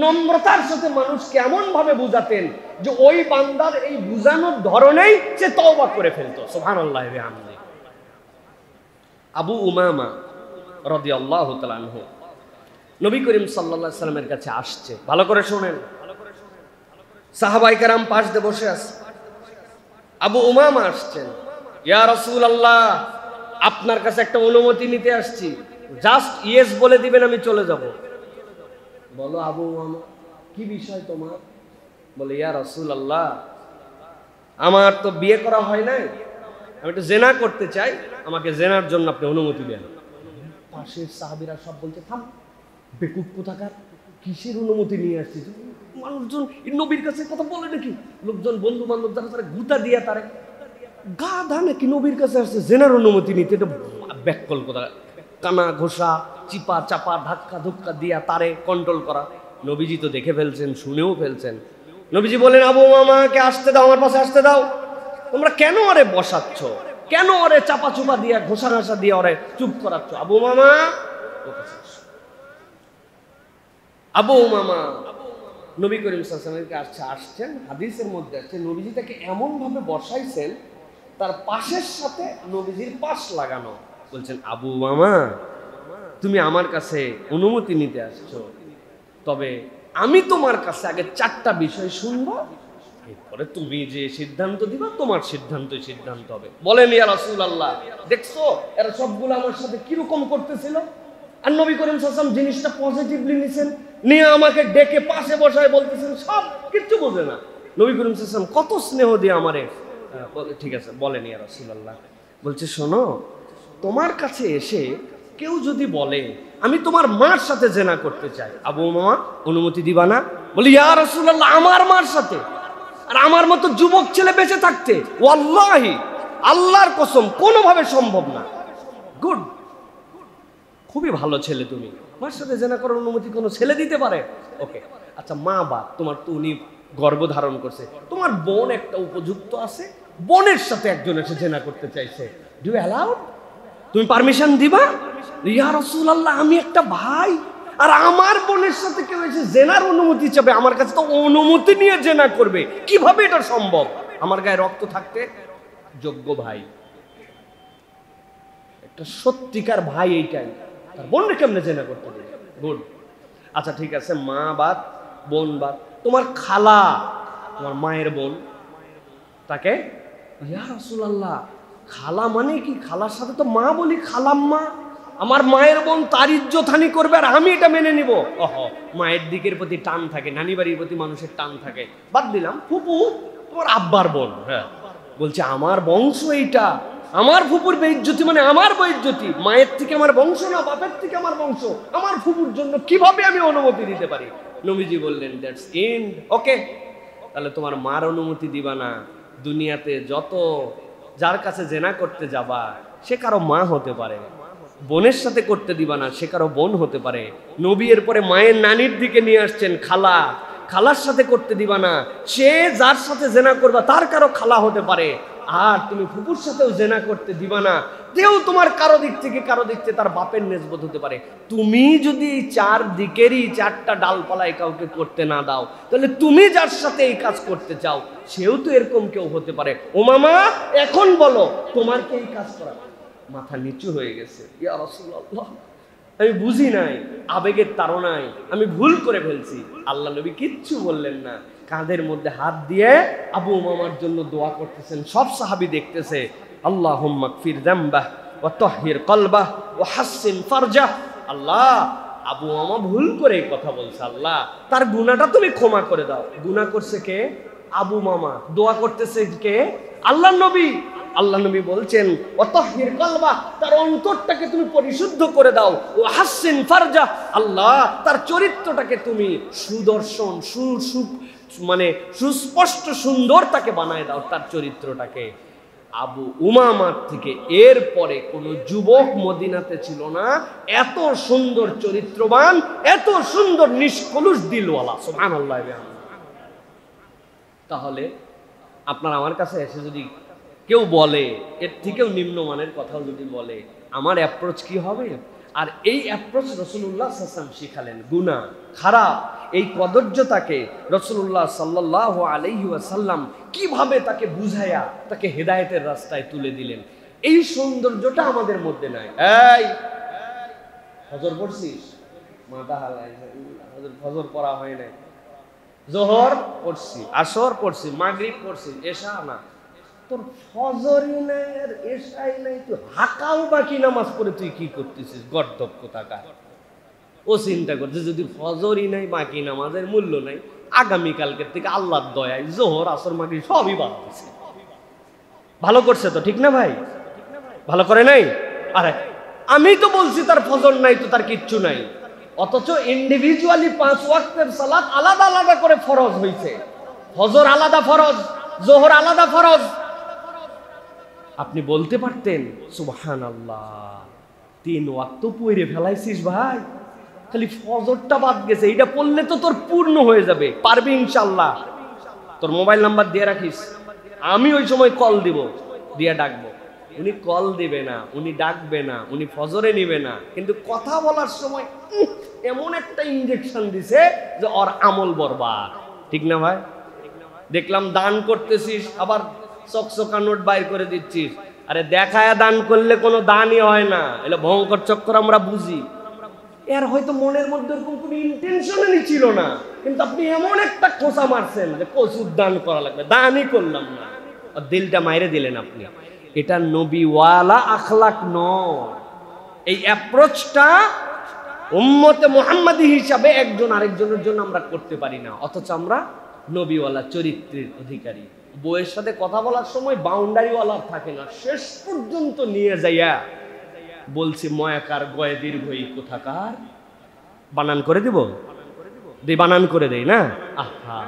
নম্রতার সাথে মানুষকে এমন ভাবে বুঝাতেন যে ওই বান্দার এই বুঝানোর ধরনেই সে তওবা করে ফেলতো। সুবহানাল্লাহ। আবু উমামা রাদিয়াল্লাহু তাআলা আনহু নবী করিম সাল্লাল্লাহু আলাইহি ওয়াসাল্লামের কাছে আসছে। ভালো করে শুনেন, সাহাবায়ে কেরাম পাশ দিয়ে বসে আছে, আবু উমামা আসছেন। ইয়া রাসূলুল্লাহ, আপনার কাছে একটা অনুমতি নিতে আসছি, জাস্ট ইয়েস বলে দিবেন, আমি চলে যাব। বলো আবু উমামা, কি বিষয় তোমার? বলে ইয়া রাসূলুল্লাহ, আমার তো বিয়ে করা হয় নাই, আমি একটু জেনা করতে চাই, আমাকে জেনার জন্য আপনি অনুমতি দেন। পাশের সাহাবীরা সব বলছে, থাম বেকুব কোথাকার, কিসের অনুমতি নিয়ে আসছিস? মানুষজন নবীর কাছে কথা বলে নাকি? লোকজন বন্ধু বান্ধব যারা তারা গুতা দিয়া তারে গাধা নাকি নবীর কাছে আসছে জেনার অনুমতি নিতে? এটা ব্যাককল কথা, কানা ঘোষা, চিপা চাপা, ধাক্কা ধুক্কা দিয়া তারে কন্ট্রোল করা। নবীজি তো দেখে ফেলছেন, শুনেও ফেলছেন। নবীজি বলেন, আবু উমামাকে আসতে দাও, আমার পাশে আসতে দাও। তোমরা কেন ওরে বসাচ্ছ? কেন ওরে চাপা চুপা দিয়া, ঘোষা ঘাসা দিয়া ওরে চুপ করাচ্ছ? আবু উমামা, আবু উমামা নবী করিম সাল্লাল্লাহু আলাইহি ওয়াসাল্লাম আসছেন, হাদিসের মধ্যে আছে নবীজি তাকে এমনভাবে বসাইছেন তার পাশের সাথে নবীজির পাশ লাগানো। বলছেন, আবু মামা তুমি আমার কাছে অনুমতি নিতে আসছো, তবে আমি তোমার কাছে আগে 4টা বিষয় শুনবো, এরপরে তুমি যে সিদ্ধান্ত দিবা তোমার সিদ্ধান্তই সিদ্ধান্ত হবে। বলেন ইয়া রাসূলুল্লাহ, দেখছো এরা সবগুলো আমার সাথে কিরকম করতেছিল, আর নবী করিম সাল্লাল্লাহু আলাইহি ওয়াসাল্লাম জিনিসটা পজিটিভলি নিছেন, নিয়ে আমাকে ডেকে পাশে বসায় বলতেছেন, সব কিচ্ছু বোঝে না। নবী করিম সাল্লাল্লাহু আলাইহি ওয়াসাল্লাম কত স্নেহ দিয়ে আমারে, ঠিক আছে বলেন ইয়া রাসূলুল্লাহ। বলছে, শোনো, তোমার কাছে এসে কেউ যদি বলে আমি তোমার মার সাথে জেনা করতে চাই, আবু মামা অনুমতি দিবা না? বলি, ইয়া রাসূলুল্লাহ, আমার মার সাথে? আর আমার মতো যুবক ছেলে বেঁচে থাকতে ওয়াল্লাহি আল্লাহর কসম কোনোভাবে সম্ভব না। গুড, খুবই ভালো ছেলে, তুমি মার সাথে জেনা করার অনুমতি কোনো ছেলে দিতে পারে? ওকে, আচ্ছা মা বাপ তোমার তো উনি গর্ভধারণ করছে, তোমার বোন একটা উপযুক্ত আছে, বোনের সাথে একজন এসে জেনা করতে চাইছে, ডু ইউ অ্যালাউ? তুমি পারমিশন দিবা? ইয়া রাসূলুল্লাহ, আমি একটা ভাই, আর আমার বোনের সাথে কেউ এসে জেনার অনুমতি চাবে, আমার কাছে তো অনুমতি নিয়ে জেনা করবে, কিভাবে এটা সম্ভব? আমার গায়ে রক্ত থাকতে যোগ্য ভাই, একটা সত্যিকার ভাই, এইটাই, তার বোনকে কেমনে জেনা করতে দেবে? গুড, আচ্ছা ঠিক আছে, মা বাদ বোন বাদ, তোমার খালা, তোমার মায়ের বোন, তাকে? ইয়া রাসূলুল্লাহ, খালা মানে কি? খালার সাথে তো মা বলি, খালাম্মা, আমার মায়ের বোন, তার ইজ্জতহানি করবে আর আমি এটা মেনে নিব? ওহ, মায়ের দিকের প্রতি টান থাকে, নানি বাড়ির প্রতি মানুষের টান থাকে, বাদ দিলাম। ফুপু, তোমার আব্বার বোন, হ্যাঁ, বলছে আমার বংশ এইটা, আমার ফুপুর বেইজ্জতি মানে আমার বেইজ্জতি, মায়ের থেকে আমার বংশ না, বাপের থেকে আমার বংশ, আমার ফুপুর জন্য কিভাবে আমি অনুমতি দিতে পারি? নবীজি বললেন, দ্যাটস এন্ড। ওকে, তাহলে তোমার মার অনুমতি দিবা না। দুনিয়াতে যত যার কাছে জেনা করতে যাবা সে কারো মা হতে পারে, বোনের সাথে করতে দিবা না, সে কারো বোন হতে পারে। নবী এর পরে মায়ের নানির দিকে নিয়ে আসছেন, খালা, খালার সাথে করতে দিবা না, সে যার সাথে জেনা করবা তার কারো খালা হতে পারে। আর তুমি ফুপুর সাথেও জেনা করতে দিবা না, কেউ তোমার কারো দিক থেকে তার বাপের নেসবত হতে পারে। তুমি যদি এই 4 দিকেরই 4টা ডালপালায় কাউকে করতে না দাও, তাহলে তুমি যার সাথে এই কাজ করতে চাও সেও তো এরকম কেউ হতে পারে। ও মামা, এখন বলো তোমার কি এই কাজ করা? মাথা নিচু হয়ে গেছে, ইয়া রাসূলুল্লাহ, আমি বুঝি নাই, আবেগের তাড়নায় আমি ভুল করে ফেলছি। আল্লাহ নবী কিচ্ছু বললেন না, কাঁধের মধ্যে হাত দিয়ে আবু উমামার জন্য দোয়া করতেছেন। সব সাহাবী দেখতেছে, আল্লাহুম্মা গফির যামবাহ ওয়া তাহহির কলবাহ ওয়া হাসসিন ফারজাহ। আল্লাহ, আবু উমামা ভুল করে এই কথা বলছে, আল্লাহ তার গুনাহটা তুমি ক্ষমা করে দাও। গুনাহ করছে কে? আবু উমামা। দোয়া করতেছে কে? আল্লাহর নবী। আল্লাহ নবী বলছেন, ওয়া তাহহির কলবাহ, তার অন্তরটাকে তুমি পরিশুদ্ধ করে দাও। ওয়া হাসসিন ফারজাহ, আল্লাহ তার চরিত্রটাকে তুমি সুদর্শন, মানে সুস্পষ্ট সুন্দর তাকে বানায় দাও, তার চরিত্রটাকে। আবু উমামার থেকে এরপরে কোন যুবক মদিনাতে ছিল না এত সুন্দর চরিত্রবান, এত সুন্দর নিষ্কলুষ দিলওয়ালা। সুবহানাল্লাহ। তাহলে আপনার আমার কাছে এসে যদি কেউ বলে, এর থেকেও নিম্নমানের কথাও যদি বলে, আমার অ্যাপ্রোচ কি হবে? আর এই অ্যাপ্রোচ রাসূলুল্লাহ সাল্লাল্লাহু আলাইহি ওয়াসাল্লাম শিখালেন। গুনাহ, খারাপ, এই কদর্যতাকে রাসূলুল্লাহ সাল্লাল্লাহু আলাইহি ওয়াসাল্লাম কিভাবে তাকে বুঝায়া তাকে হেদায়েতের রাস্তায় তুলে দিলেন, এই সৌন্দর্যটা আমাদের মধ্যে নাই। এই ফজর পড়ছিস? মাথা হালাই, ফজর পড়া হয় নাই। যোহর পড়ছি, আসর পড়ছি, মাগরিব পড়ছি, এশা না। তোর ফজরই নাই আর এশাই নাই, তুই হাকাও বাকি নামাজ পড়ে তুই কি করতেছিস? গর্দব কোথাকার। ও চিন্তা করছে যদি ফজরই নাই, বাকি নামাজের মূল্য নাই, আগামীকালকের থেকে আল্লাহর দয়ায় জোহর আসর মাগরিব সবই বাদ দিছে। ভালো করছে তো, ঠিক না ভাই? ভালো করে নাই? আরে আমি তো বলছি তার ফজর নাই তো তার কিচ্ছু নাই, অথচ ইন্ডিভিজুয়ালি 5 ওয়াক্তের সালাত আলাদা আলাদা করে ফরজ হয়েছে। ফজর আলাদা ফরজ, জোহর আলাদা ফরজ। আপনি বলতে পারতেন সুবহানাল্লাহ, 3 ওয়াক্ত পড়ে ফেলাইছিস ভাই, খালি ফজরটা বাদ গেছে, এটা পড়লে তো তোর পূর্ণ হয়ে যাবে। পারবি ইনশাআল্লাহ। তোর মোবাইল নাম্বার দিয়ে রাখিস, আমি ওই সময় কল দিব, দিয়ে ডাকবো। উনি কল দিবে না, উনি ডাকবে না, উনি ফজরে নিবে না, কিন্তু কথা বলার সময় এমন একটা ইনজেকশন দিছে যে ওর আমল বরবাদ। ঠিক না ভাই? দেখলাম দান করতেছিস, আবার চকচকা নোট বাইর করে দিচ্ছিস। আরে দেখায় দান করলে কোনো দানই হয় না, এটা ভয়ঙ্কর চক্কর আমরা বুঝি। এর হয়তো মনের মধ্যে এরকম কোনো ইন্টেনশনই ছিল না, কিন্তু আপনি এমন একটা খোঁচা মারছেন যে কসুর দান করা লাগবে, দানই করলাম না, আর দিলটা মাইরে দিলেন আপনি। এটা নবীওয়ালা আখলাক নয়। এই অ্যাপ্রোচটা উম্মতে মুহাম্মাদি হিসাবে একজন আরেকজনের জন্য আমরা করতে পারি না, অথচ আমরা নবীওয়ালা চরিত্রের অধিকারী। বউয়ের সাথে কথা বলার সময় বাউন্ডারিওয়ালা থাকে না, শেষ পর্যন্ত নিয়ে যাইয়া বলছি ময়াকার গয়ে দীর্ঘই কোথাকার, বানান করে দিব, বানান করে দেই না। আহা,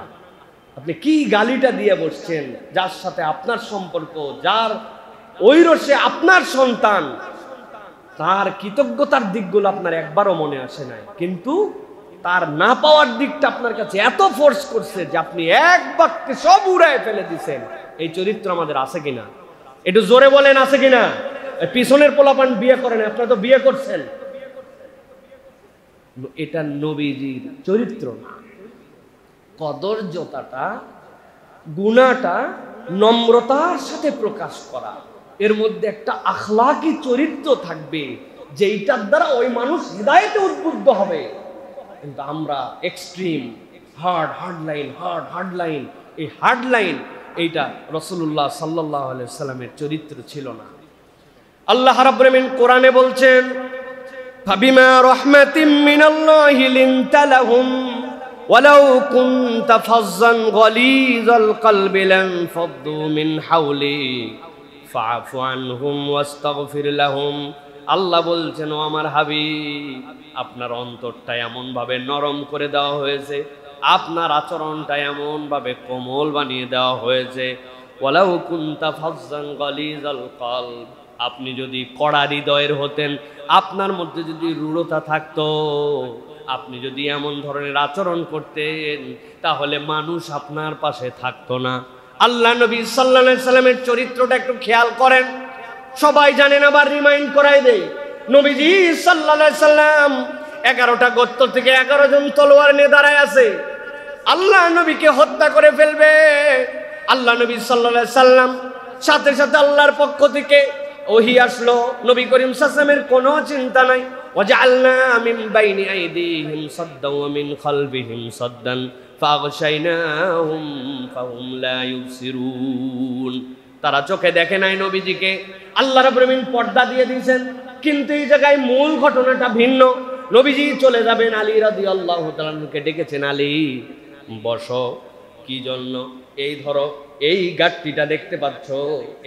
আপনি কি গালিটা দিয়ে বসছেন যার সাথে আপনার সম্পর্ক, যার ঐরসে আপনার সন্তান, তার কৃতজ্ঞতার দিকগুলো আপনার একবারও মনে আসে নাই, কিন্তু তার না পাওয়ার দিকটা আপনার কাছে এত ফোর্স করছে যে আপনি এক বাক্যে সব উড়ায় ফেলে দিচ্ছেন। এই চরিত্র আমাদের আছে কিনা? একটু জোরে বলেন, আছে কিনা? পিছনের পোলাপান বিয়ে করেন, আপনারা তো বিয়ে করছেন। এটা নবীজির চরিত্র না। কদর্যতাটা, গুণাটা নম্রতার সাথে প্রকাশ করা, এর মধ্যে একটা আখলাকি চরিত্র থাকবে যেইটার দ্বারা ওই মানুষ হিদায়াতে উদ্বুদ্ধ হবে। কিন্তু আমরা এক্সট্রিম হার্ড লাইন, এই হার্ড লাইন এইটা রাসূলুল্লাহ সাল্লাল্লাহু আলাইহি ওয়াসাল্লামের চরিত্র ছিল না। আল্লাহ রাব্বুল আলামিন কোরআনে বলছেন, ফাবিমা রাহমাতিম মিনাল্লাহি লিনতা লাহুম ওয়ালাউ কুনতা ফাজ্জান গালিযাল কলবি লানফাদ্দু মিন হাওলিক ফাআফু আনহুম ওয়াস্তাগফির লাহুম। আল্লাহ বলছেন, ও আমার হাবিব, আপনার অন্তরটা এমন ভাবে নরম করে দেওয়া হয়েছে, আপনার আচরণটা এমন ভাবে কোমল বানিয়ে দেওয়া হয়েছে। ওয়ালাউ কুনতা ফাজ্জান গালিযাল কলব, আপনি যদি কড়া হৃদয়ের হতেন, আপনার মধ্যে যদি রূঢ়তা থাকতো, আপনি যদি এমন ধরনের আচরণ করতেন, তাহলে মানুষ আপনার পাশে থাকতো না। আল্লাহ নবী সাল্লাল্লাহু আলাইহি সাল্লামের চরিত্রটা একটু খেয়াল করেন। সবাই জানেন, আবার রিমাইন্ড করাই দেই। নবীজি সাল্লাল্লাহু আলাইহি সাল্লাম 11টা গোত্র থেকে 11 জন তলোয়ার নিয়ে দাঁড়ায় আছে, আল্লাহ নবীকে হত্যা করে ফেলবে। আল্লাহ নবী সাল্লাল্লাহু আলাইহি সাল্লাম সাথে সাথে আল্লাহর পক্ষ থেকে ওহী আসলো, নবী করিম সাল্লাল্লাহু আলাইহি ওয়াসাল্লামের কোনো চিন্তা নাই। ওয়াজআলনা মিন বাইনি আইদিহিম সাদ্দান ওয়া মিন খালফিহিম সাদ্দান ফাগশাইনাহুম ফাহুম লা ইউবসিরুন। তারা চোখে দেখে নাই নবীজিকে, আল্লাহ রাব্বুল আলামিন পর্দা দিয়ে দিয়েছেন। কিন্তু এই জায়গায় মূল ঘটনাটা ভিন্ন। নবীজি চলে যাবেন, আলী রাদিয়াল্লাহু তাআলা কে ডেকেছেন, আলী বসো। কি জন্য? এই ধরো, এই গাট্টিটা দেখতে পাচ্ছ,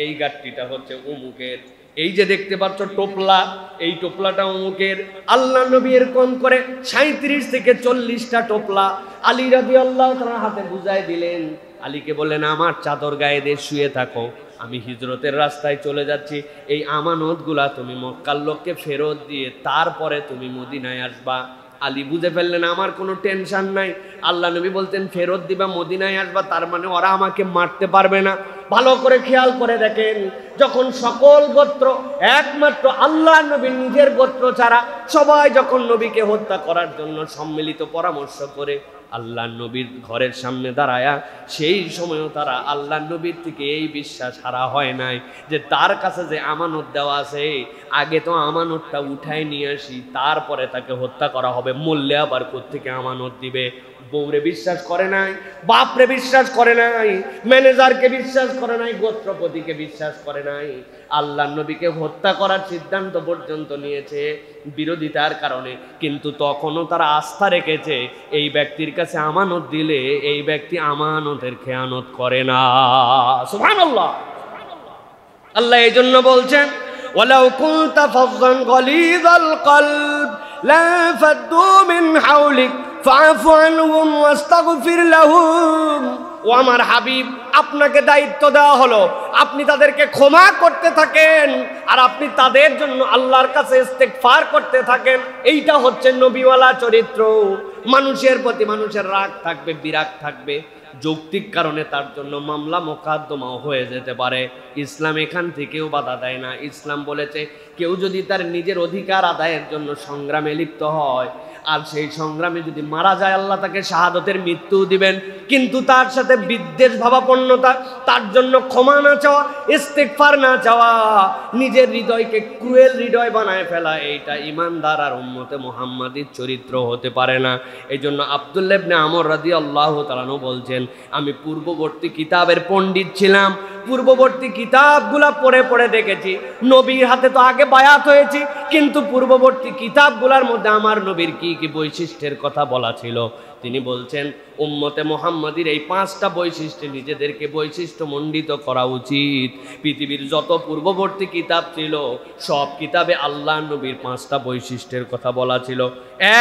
এই গাট্টিটা হচ্ছে উমুকের। এই যে দেখতে পাচ্ছ টোপলা, এই টোপলাটা অমুকের। আল্লাহ নবী এরকম করে 37 থেকে 40টা টোপলা আলী রাদিয়াল্লাহু তাআলার হাতে বুঝাই দিলেন। আলীকে বললেন, আমার চাদর গায়ে দিয়ে শুয়ে থাকো, আমি হিজরতের রাস্তায় চলে যাচ্ছি, এই আমানতগুলা তুমি মক্কার লোককে ফেরত দিয়ে তারপরে তুমি মদিনায় আসবা। আলী বুঝে ফেললেন আমার কোনো টেনশন নাই। আল্লাহ নবী বলতেন ফেরত দিবা, মদিনায় আসবা, তার মানে ওরা আমাকে মারতে পারবে না। ভালো করে খেয়াল করে দেখেন, যখন সকল গোত্র একমাত্র আল্লাহ নবী নিজের গোত্র ছাড়া সবাই যখন নবীকে হত্যা করার জন্য সম্মিলিত পরামর্শ করে আল্লাহ নবীর ঘরের সামনে দাঁড়ায়া, সেই সময়ও তারা আল্লাহ নবীর থেকে এই বিশ্বাস হারা হয় নাই যে তার কাছে যে আমানত দেওয়া আছে, আগে তো আমানতটা উঠায় নিয়ে আসি, তারপরে তাকে হত্যা করা হবে, মূল্যে আবার কোত্থেকে আমানত দিবে। বউরে বিশ্বাস করে নাই, বাপরে বিশ্বাস করে নাই, ম্যানেজারকে বিশ্বাস করে নাই, গোত্রপতিকে বিশ্বাস করে নাই, আল্লাহ নবীকে হত্যা করার সিদ্ধান্ত পর্যন্ত নিয়েছে বিরোধিতার কারণে। কিন্তু তখনও তারা আস্থা রেখেছে এই ব্যক্তির কাছে আমানত দিলে এই ব্যক্তি আমানতের খেয়ানত করে না। সুবহানাল্লাহ। আল্লাহ এই জন্য বলছেন, ওয়ালাউ কুনতা ফাজ্জান গালিযাল কলব লাফাদ্দু মিন হাওলিক ফাআফু আনহুম ওয়াস্তাগফির লাহুম। ও আমার হাবিব, আপনাকে দায়িত্ব দেওয়া হলো, আপনি তাদেরকে ক্ষমা করতে থাকেন আর আপনি তাদের জন্য আল্লাহর কাছে ইস্তেগফার করতে থাকেন। এইটা হচ্ছে নবীওয়ালা চরিত্র। মানুষের প্রতি মানুষের রাগ থাকবে, বিরাগ থাকবে, যৌক্তিক কারণে তার জন্য মামলা মোকদ্দমাও হয়ে যেতে পারে। ইসলাম এখান থেকেও বাধা দেয় না। ইসলাম বলেছে কেউ যদি তার নিজের অধিকার আদায়ের জন্য সংগ্রামে লিপ্ত হয় আর সেই সংগ্রামে যদি মারা যায়, আল্লাহ তাকে শাহাদতের মৃত্যু দিবেন। কিন্তু তার সাথে বিদ্বেষ ভাবাপন্নতা, তার জন্য ক্ষমা না চাওয়া, ইস্তেগফার না চাওয়া, নিজের হৃদয়কে ক্রুয়েল হৃদয় বানায় ফেলা, এইটা ঈমানদার আর উম্মতে মুহাম্মাদির চরিত্র হতে পারে না। এই জন্য আব্দুল্লাহ ইবনে আমর রাদিয়াল্লাহু তাআলা আনহু বলছেন, আমি পূর্ববর্তী কিতাবের পণ্ডিত ছিলাম, পূর্ববর্তী কিতাবগুলা পড়ে পড়ে দেখেছি। নবীর হাতে তো আগে বায়াত হয়েছি, কিন্তু পূর্ববর্তী কিতাবগুলার মধ্যে আমার নবীর কি কি বৈশিষ্ট্যের কথা বলা ছিল। তিনি বলছেন উম্মতে মুহাম্মাদির এই 5টা বৈশিষ্ট্যে নিজেদেরকে বৈশিষ্ট্যমণ্ডিত করা উচিত। পৃথিবীর যত পূর্ববর্তী কিতাব ছিল সব কিতাবে আল্লাহ নবীর 5টা বৈশিষ্ট্যের কথা বলা ছিল।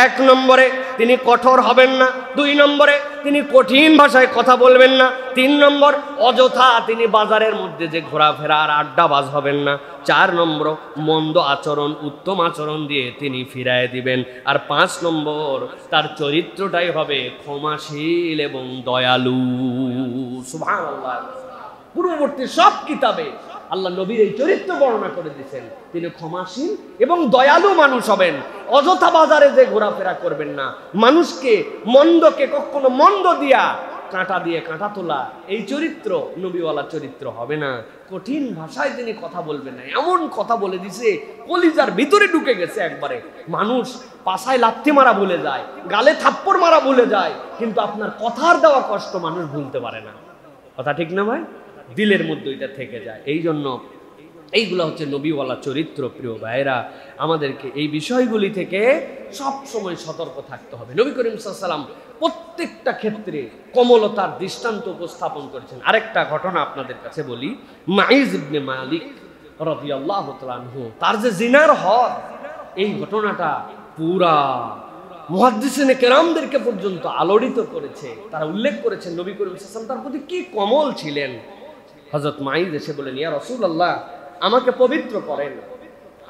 1 নম্বরে তিনি কঠোর হবেন না, 2 নম্বরে তিনি কঠিন ভাষায় কথা বলবেন না, 3 নম্বর অযথা তিনি বাজারের মধ্যে যে ঘোরাফেরা আর আড্ডাবাজ হবেন না, 4 নম্বর মন্দ আচরণ উত্তম আচরণ দিয়ে তিনি ফিরায় দিবেন, আর 5 নম্বর তার চরিত্রটাই হবে ক্ষমাশীল এবং দয়ালু। সুবহানাল্লাহ। পূর্ববর্তী সব কিতাবে আল্লাহ নবীর এই চরিত্র বর্ণনা করে দিয়েছেন, তিনি ক্ষমাশীল এবং দয়ালু মানুষ হবেন। অযথা বাজারে যে ঘোরাফেরা করবেন না, মানুষকে মন্দকে কখনো মন্দ দিয়া কাঁটা দিয়ে কাঁটা তোলা, এই চরিত্র নবীওয়ালা চরিত্র হবে না। কঠিন ভাষায় তিনি কথা বলবেন না, এমন কথা বলে দিছে কলিজার ভিতরে ঢুকে গেছে একবারে। মানুষ পাছায় লাথি মারা ভুলে যায়, গালে থাপ্পড় মারা ভুলে যায়, কিন্তু আপনার কথার দেওয়া কষ্ট মানুষ ভুলতে পারে না। কথা ঠিক না ভাই? দিলের মধ্যে এটা থেকে যায়। এই জন্য এইগুলো হচ্ছে নবীওয়ালা চরিত্র। প্রিয় ভাইরা, আমাদেরকে এই বিষয়গুলি থেকে সব সময় সতর্ক থাকতে হবে। নবী করিম সাল্লাল্লাহু আলাইহি ওয়াসাল্লাম প্রত্যেকটা ক্ষেত্রে কমলতার দৃষ্টান্ত উপস্থাপন করেছেন। আরেকটা ঘটনা আপনাদের কাছে বলি। মাইজ ইবনে মালিক রাদিয়াল্লাহু তাআলা আনহু, তার যে জিনার হদ, এই ঘটনাটা পুরা মুহাদ্দিসিনে কেরামদেরকে পর্যন্ত আলোড়িত করেছে। তারা উল্লেখ করেছেন নবী করিম সাল্লাল্লাহু আলাইহি ওয়াসাল্লাম তার প্রতি কি কমল ছিলেন। হযরত মাইজ এসে বলেন, ইয়া রাসূলুল্লাহ, আমাকে পবিত্র করেন,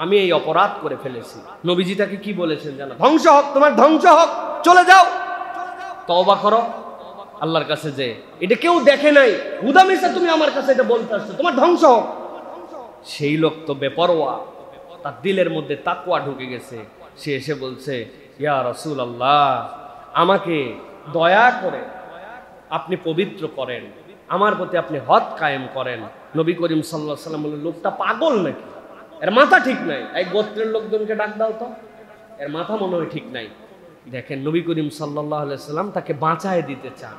আমি এই অপরাধ করে ফেলেছি। নবীজি তাকে কি বলেছেন জানো? ধ্বংস হোক, তোমার ধ্বংস হোক, চলে যাও, তওবা করো আল্লাহর কাছে। যে এটা কেউ দেখে নাই, হুদামিসা তুমি আমার কাছে এটা বলতে আসছো, তোমার ধ্বংস হোক। সেই লোক তো বেপরোয়া, তার দিলের মধ্যে তাকওয়া ঢুকে গেছে। সে এসে বলছে, ইয়া রাসূলুল্লাহ, আমাকে দয়া করে আপনি পবিত্র করেন, আমার প্রতি আপনি হদ কায়েম করেন। নবী করিম সাল্লাল্লাহু আলাইহি ওয়াসাল্লাম বললেন, লোকটা পাগল নাকি, এর মাথা ঠিক নাই, এই গোত্রের লোকজনকে ডাক দাও তো, এর মাথা মনে হয় ঠিক নাই। দেখেন নবী করিম সাল্লাল্লাহু আলাইহি ওয়াসাল্লাম তাকে বাঁচায় দিতে চান।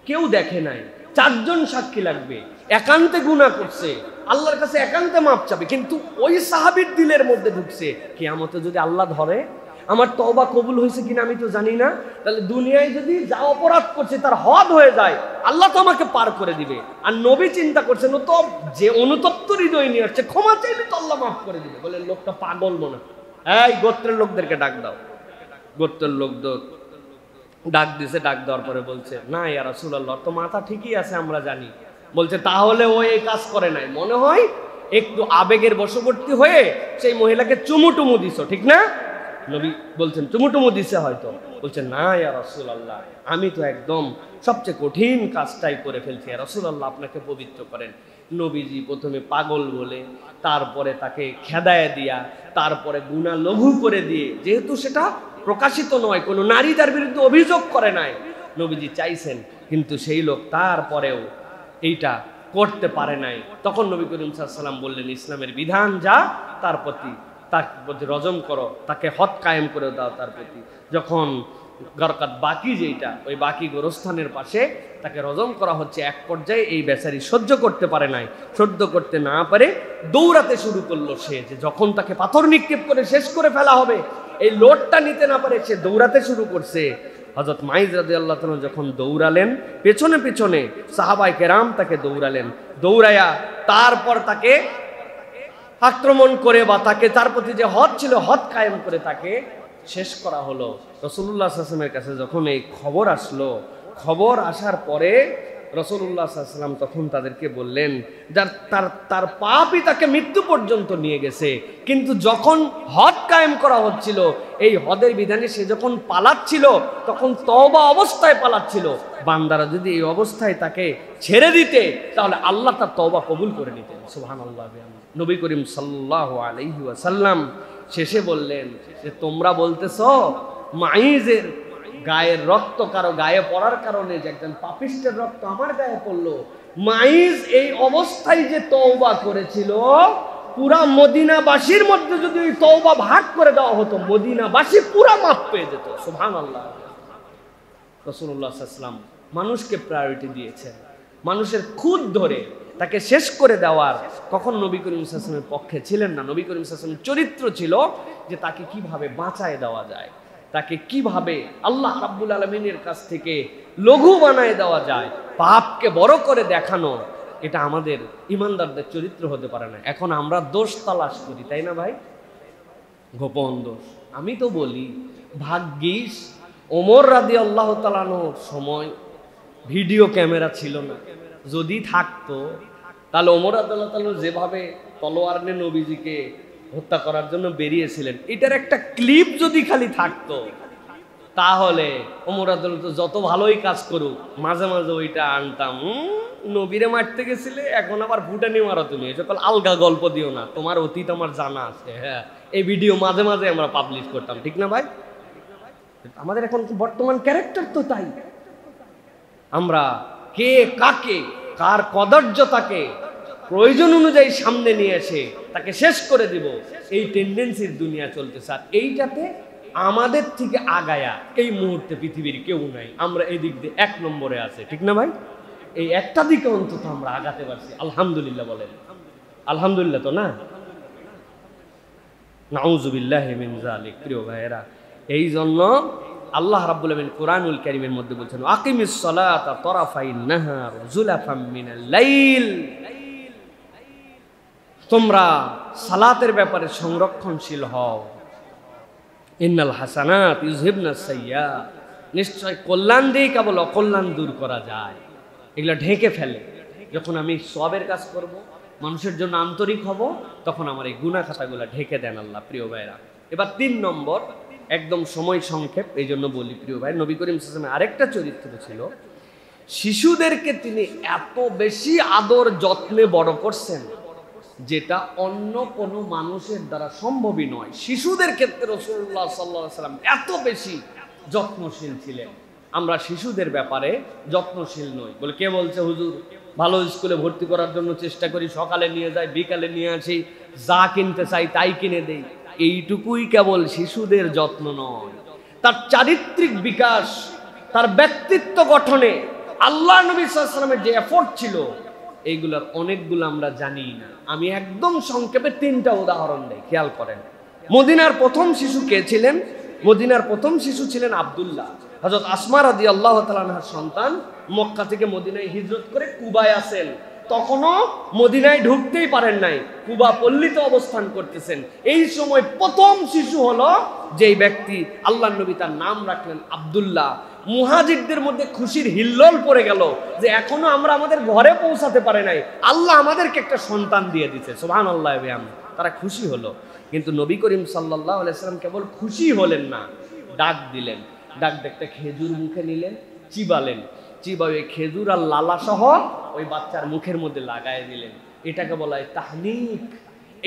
কেউ দেখে নাই, 4 জন সাক্ষী লাগবে, একান্তে গুনাহ করছে, আল্লাহর কাছে একান্তে মাপ চাবে, কিন্তু ওই সাহাবীর দিলের মধ্যে ঢুকছে, কিয়ামতে যদি আল্লাহ ধরে আমার তওবা কবুল হয়েছে কিনা আমি তো জানি না, তাহলে দুনিয়ায় যদি যা অপরাধ করছে তার হদ হয়ে যায়, আল্লাহ তো আমাকে পার করে দিবে। আর নবী চিন্তা করছেন, ও তো যে অনুতপ্ত হৃদয় নিয়ে আসছে, ক্ষমা চাইলে তো আল্লাহ মাফ করে দিবে। বলে লোকটা পাগল মনে, এই গোত্রের লোকদেরকে ডাক দাও। গোত্রের লোকদের ডাক দিছে, ডাক দেওয়ার পরে বলছে, না ইয়া রাসূলুল্লাহ, তো মাথা ঠিকই আছে আমরা জানি। বলছে, তাহলে ও এই কাজ করে নাই, মনে হয় একটু আবেগের বশবর্তী হয়ে সেই মহিলাকে চুমুটুমু দিছো, ঠিক না? নবী বলছেন, চুমুটুমু দিছে হয়তো। বলছেন, না ইয়া রাসূলুল্লাহ, আমি তো একদম সবচেয়ে কঠিন কাজটাই করে ফেলছি, ইয়া রাসূলুল্লাহ আপনাকে পবিত্র করেন। নবীজি প্রথমে পাগল বলে, তারপরে তাকে খেদায় দিয়া, তারপরে গুনাহ লঘু করে দিয়ে, যেহেতু সেটা প্রকাশিত নয়, কোনো নারী তার বিরুদ্ধে অভিযোগ করে নাই, নবীজি চাইছেন, কিন্তু সেই লোক তারপরেও এইটা করতে পারে নাই। তখন নবী করিম সাল্লাল্লাহু আলাইহি ওয়াসাল্লাম বললেন, ইসলামের বিধান যা, তার প্রতি রজম করো, তাকে হদ কায়েম করে দাও তার প্রতি। যখন গরকাত বাকি যেটা, ওই বাকি গোরস্থানের পাশে তাকে রজম করা হচ্ছে, এক পর্যায়ে এই বেচারি সহ্য করতে পারে নাই, সহ্য করতে না পারে দৌড়াতে শুরু করলো সে, যে যখন তাকে পাথর নিক্ষেপ করে শেষ করে ফেলা হবে, এই লোডটা নিতে না পারে সে দৌড়াতে শুরু করছে। হযরত মাইজ রাদিয়াল্লাহু তাআলা যখন দৌড়ালেন, পেছনে পেছনে সাহাবায়ে কেরাম তাকে দৌড়ালেন, দৌড়ায়া তারপর তাকে আক্রমণ করে বা তাকে তার প্রতি যে হদ ছিল হদ কায়েম করে তাকে শেষ করা হলো। রাসূলুল্লাহ সাল্লাল্লাহু আলাইহি ওয়াসাল্লামের কাছে যখন এই খবর আসলো, খবর আসার পরে রাসূলুল্লাহ সাল্লাল্লাহু আলাইহি ওয়াসাল্লাম তখন তাদেরকে বললেন, তার পাপই তাকে মৃত্যু পর্যন্ত নিয়ে গেছে, কিন্তু যখন হদ কায়েম করা হচ্ছিল। এই হদের বিধানে সে যখন পালাচ্ছিল তখন তওবা অবস্থায় পালাচ্ছিল। বান্দারা যদি এই অবস্থায় তাকে ছেড়ে দিতে তাহলে আল্লাহ তার তওবা কবুল করে নিতেন। সুবহানাল্লাহ। নবী করিম সাল্লাল্লাহু আলাইহি ওয়াসাল্লাম শেষে বললেন যে তোমরা বলতেছো মাইজের গায়ের রক্ত কারো গায়ে পড়ার কারণে যে একজন পাপিষ্টের রক্ত আমার গায়ে পড়লো, মাইজ এই অবস্থায় যে তওবা করেছিল, পুরা মদিনাবাসীর মধ্যে যদি ওই তওবা ভাগ করে দেওয়া হতো মদিনাবাসী পুরা মাফ পেয়ে যেত। সুবহানাল্লাহ। রাসূলুল্লাহ সাল্লাল্লাহু আলাইহি ওয়াসাল্লাম মানুষকে প্রায়োরিটি দিয়েছেন, মানুষের খুদ ধরে তাকে শেষ করে দেওয়ার কখন নবী করিম সাল্লাল্লাহু আলাইহি ওয়াসাল্লামের পক্ষে ছিলেন না। নবী করিম সাল্লাল্লাহু আলাইহি ওয়াসাল্লামের চরিত্র ছিল যে তাকে কিভাবে বাঁচায় দেওয়া যায়, তাকে কিভাবে আল্লাহ রাব্বুল আলামিনের কাছ থেকে লঘু বানায় দেওয়া যায়, পাপকে বড় করে দেখানো, এটা আমাদের ইমানদারদের চরিত্র হতে পারে না। এখন আমরা দোষ তালাশ করি, তাই না ভাই? গোপন দোষ। আমি তো বলি ভাগ্যিস ওমর রাদিয়াল্লাহু তাআলা আনহুর সময় ভিডিও ক্যামেরা ছিল না। যদি থাকতো তাহলে ওমর রাদিয়াল্লাহু তাআলা যেভাবে তলোয়ার নিয়ে নবীজিকে হত্যা করার জন্য বেরিয়েছিলেন, এটার একটা ক্লিপ যদি খালি থাকতো তাহলে ওমর রাদিয়াল্লাহু তাআলা যত ভালোই কাজ করুক মাঝে মাঝে ওইটা আনতাম। নবীরে মারতে গেছিলে, এখন আবার ফুটানি মারো তুমি, সকল আলগা গল্প দিও না, তোমার অতীত আমার জানা আছে। হ্যাঁ, এই ভিডিও মাঝে মাঝে আমরা পাবলিশ করতাম, ঠিক না ভাই? আমাদের এখন বর্তমান ক্যারেক্টার তো তাই। আমরা কে কাকে, কার কদর্যতাকে প্রয়োজন অনুযায়ী সামনে নিয়ে এসে তাকে শেষ করে দিব, এই টেন্ডেন্সির দুনিয়া চলতেছে। আর এইটাতে আমাদের থেকে আগায়া এই মুহূর্তে পৃথিবীর কেউ নাই। আমরা এই দিক দিয়ে 1 নম্বরে আছে, ঠিক না ভাই? এই একটা দিকে অন্তত আমরা আগাতে পারছি, আলহামদুলিল্লাহ বলেন। আলহামদুলিল্লাহ তো না? নাউযুবিল্লাহি মিন যালিক। প্রিয় ভাইয়েরা, এই জন্য আল্লাহ রাব্বুল আলামিন কোরআনুল কারীমের মধ্যে বলছেন আকিমিস সালাতা তারাফাইন নাহার যুলাফাম মিনাল লাইল। তোমরা সালাতের ব্যাপারে সংরক্ষণশীল হও। ইন্নাল হাসানাত ইউযহিবনাস সাইয়্যাত। নিশ্চয় কল্যাণ দিয়ে কেবল অকল্যাণ দূর করা যায়, এগুলা ঢেকে ফেলে। যখন আমি সওয়াবের কাজ করব, মানুষের জন্য আন্তরিক হব, তখন আমার এই গুনাহ খাতাগুলা ঢেকে দেন আল্লাহ। প্রিয় ভাইরা, এবার 3 নম্বর, একদম সময় সংক্ষেপ এই জন্য বলি। প্রিয় ভাই, নবী করিম সাল্লাল্লাহু আলাইহি ওয়াসাল্লামের আরেকটা চরিত্র ছিল, শিশুদেরকে তিনি এত বেশি আদর যত্নে বড় করছেন যেটা অন্য কোনো মানুষের দ্বারা সম্ভবই নয়। শিশুদের ক্ষেত্রে রাসূলুল্লাহ সাল্লাল্লাহু আলাইহি ওয়াসাল্লাম এত বেশি যত্নশীল ছিলেন। আমরা শিশুদের ব্যাপারে যত্নশীল নই। বলে কে বলছে হুজুর? ভালো স্কুলে ভর্তি করার জন্য চেষ্টা করি, সকালে নিয়ে যাই, বিকালে নিয়ে আসি, যা কিনতে চাই তাই কিনে দেই। এইটুকুই কেবল শিশুদের যত্ন নয়, তার চারিত্রিক বিকাশ, তার ব্যক্তিত্ব গঠনে আল্লাহ নবী সাল্লাল্লাহু আলাইহি ওয়াসাল্লামের যে এফোর্ট ছিল, এইগুলোর অনেকগুলো আমরা জানি না। আমি একদম সংক্ষেপে 3টা উদাহরণ দেই, খেয়াল করেন। মদিনার প্রথম শিশু কে ছিলেন? মদিনার প্রথম শিশু ছিলেন আব্দুল্লাহ। হযরত আসমা রাদিয়াল্লাহু তাআলা আনহার সন্তান, মক্কা থেকে মদিনায় হিজরত করে কুবায় আছেন। তখনও মদিনায় ঢুকতেই পারেন নাই, কুবা পল্লীতে অবস্থান করতেছেন। এই সময় প্রথম শিশু হলো যেই ব্যক্তি, আল্লাহর নবী তার নাম রাখলেন আব্দুল্লাহ। মুহাজিরদের মধ্যে খুশির হিল্লোল পড়ে গেল যে এখনো আমরা আমাদের ঘরে পৌঁছাতে পারে নাই, আল্লাহ আমাদেরকে একটা সন্তান দিয়ে দিয়েছে। সুবহানাল্লাহ। তারা খুশি হলো। কিন্তু নবী করিম সাল্লাল্লাহু আলাইহি ওয়াসাল্লাম কেবল খুশি হলেন না, ডাক দিলেন। ডাক দেখতে খেজুর মুখে নিলেন, চিবালেন, চিবাবে খেজুর আর লালা সহ ওই বাচ্চার মুখের মধ্যে লাগায় দিলেন। এটাকে বলা হয় তাহনিক।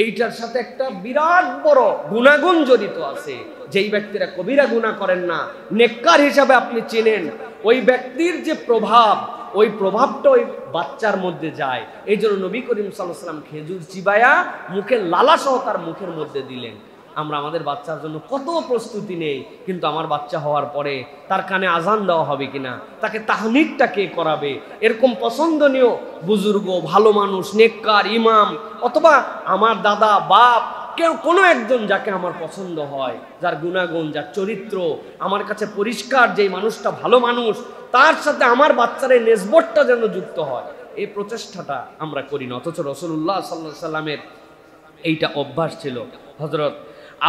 এইটার সাথে একটা বিরাট বড় গুণাগুণ জড়িত আছে। যেই ব্যক্তিরা কবিরা গুনাহ করেন না, নেককার হিসাবে আপনি চেনেন, ওই ব্যক্তির যে প্রভাব, ওই প্রভাবটা ওই বাচ্চার মধ্যে যায়। এই জন্য নবী করিম সাল্লাল্লাহু আলাইহি ওয়াসাল্লাম খেজুর চিবায়া মুখে লালা সহ তার মুখের মধ্যে দিলেন। আমরা আমাদের বাচ্চার জন্য কত প্রস্তুতি নেই, কিন্তু আমার বাচ্চা হওয়ার পরে তার কানে আজান দেওয়া হবে কিনা, তাকে তাহনিকটা কে করাবে, এরকম পছন্দনীয় বুজুর্গ, ভালো মানুষ, নেককার, ইমাম, অথবা আমার দাদা, বাপ, কেউ কোনো একজন যাকে আমার পছন্দ হয়, যার গুণাগুণ, যার চরিত্র আমার কাছে পরিষ্কার, যেই মানুষটা ভালো মানুষ, তার সাথে আমার বাচ্চার এই নেসবতটা যেন যুক্ত হয়, এই প্রচেষ্টাটা আমরা করি না। অথচ রাসূলুল্লাহ সাল্লাল্লাহু আলাইহি ওয়াসাল্লামের এইটা অভ্যাস ছিল। হযরত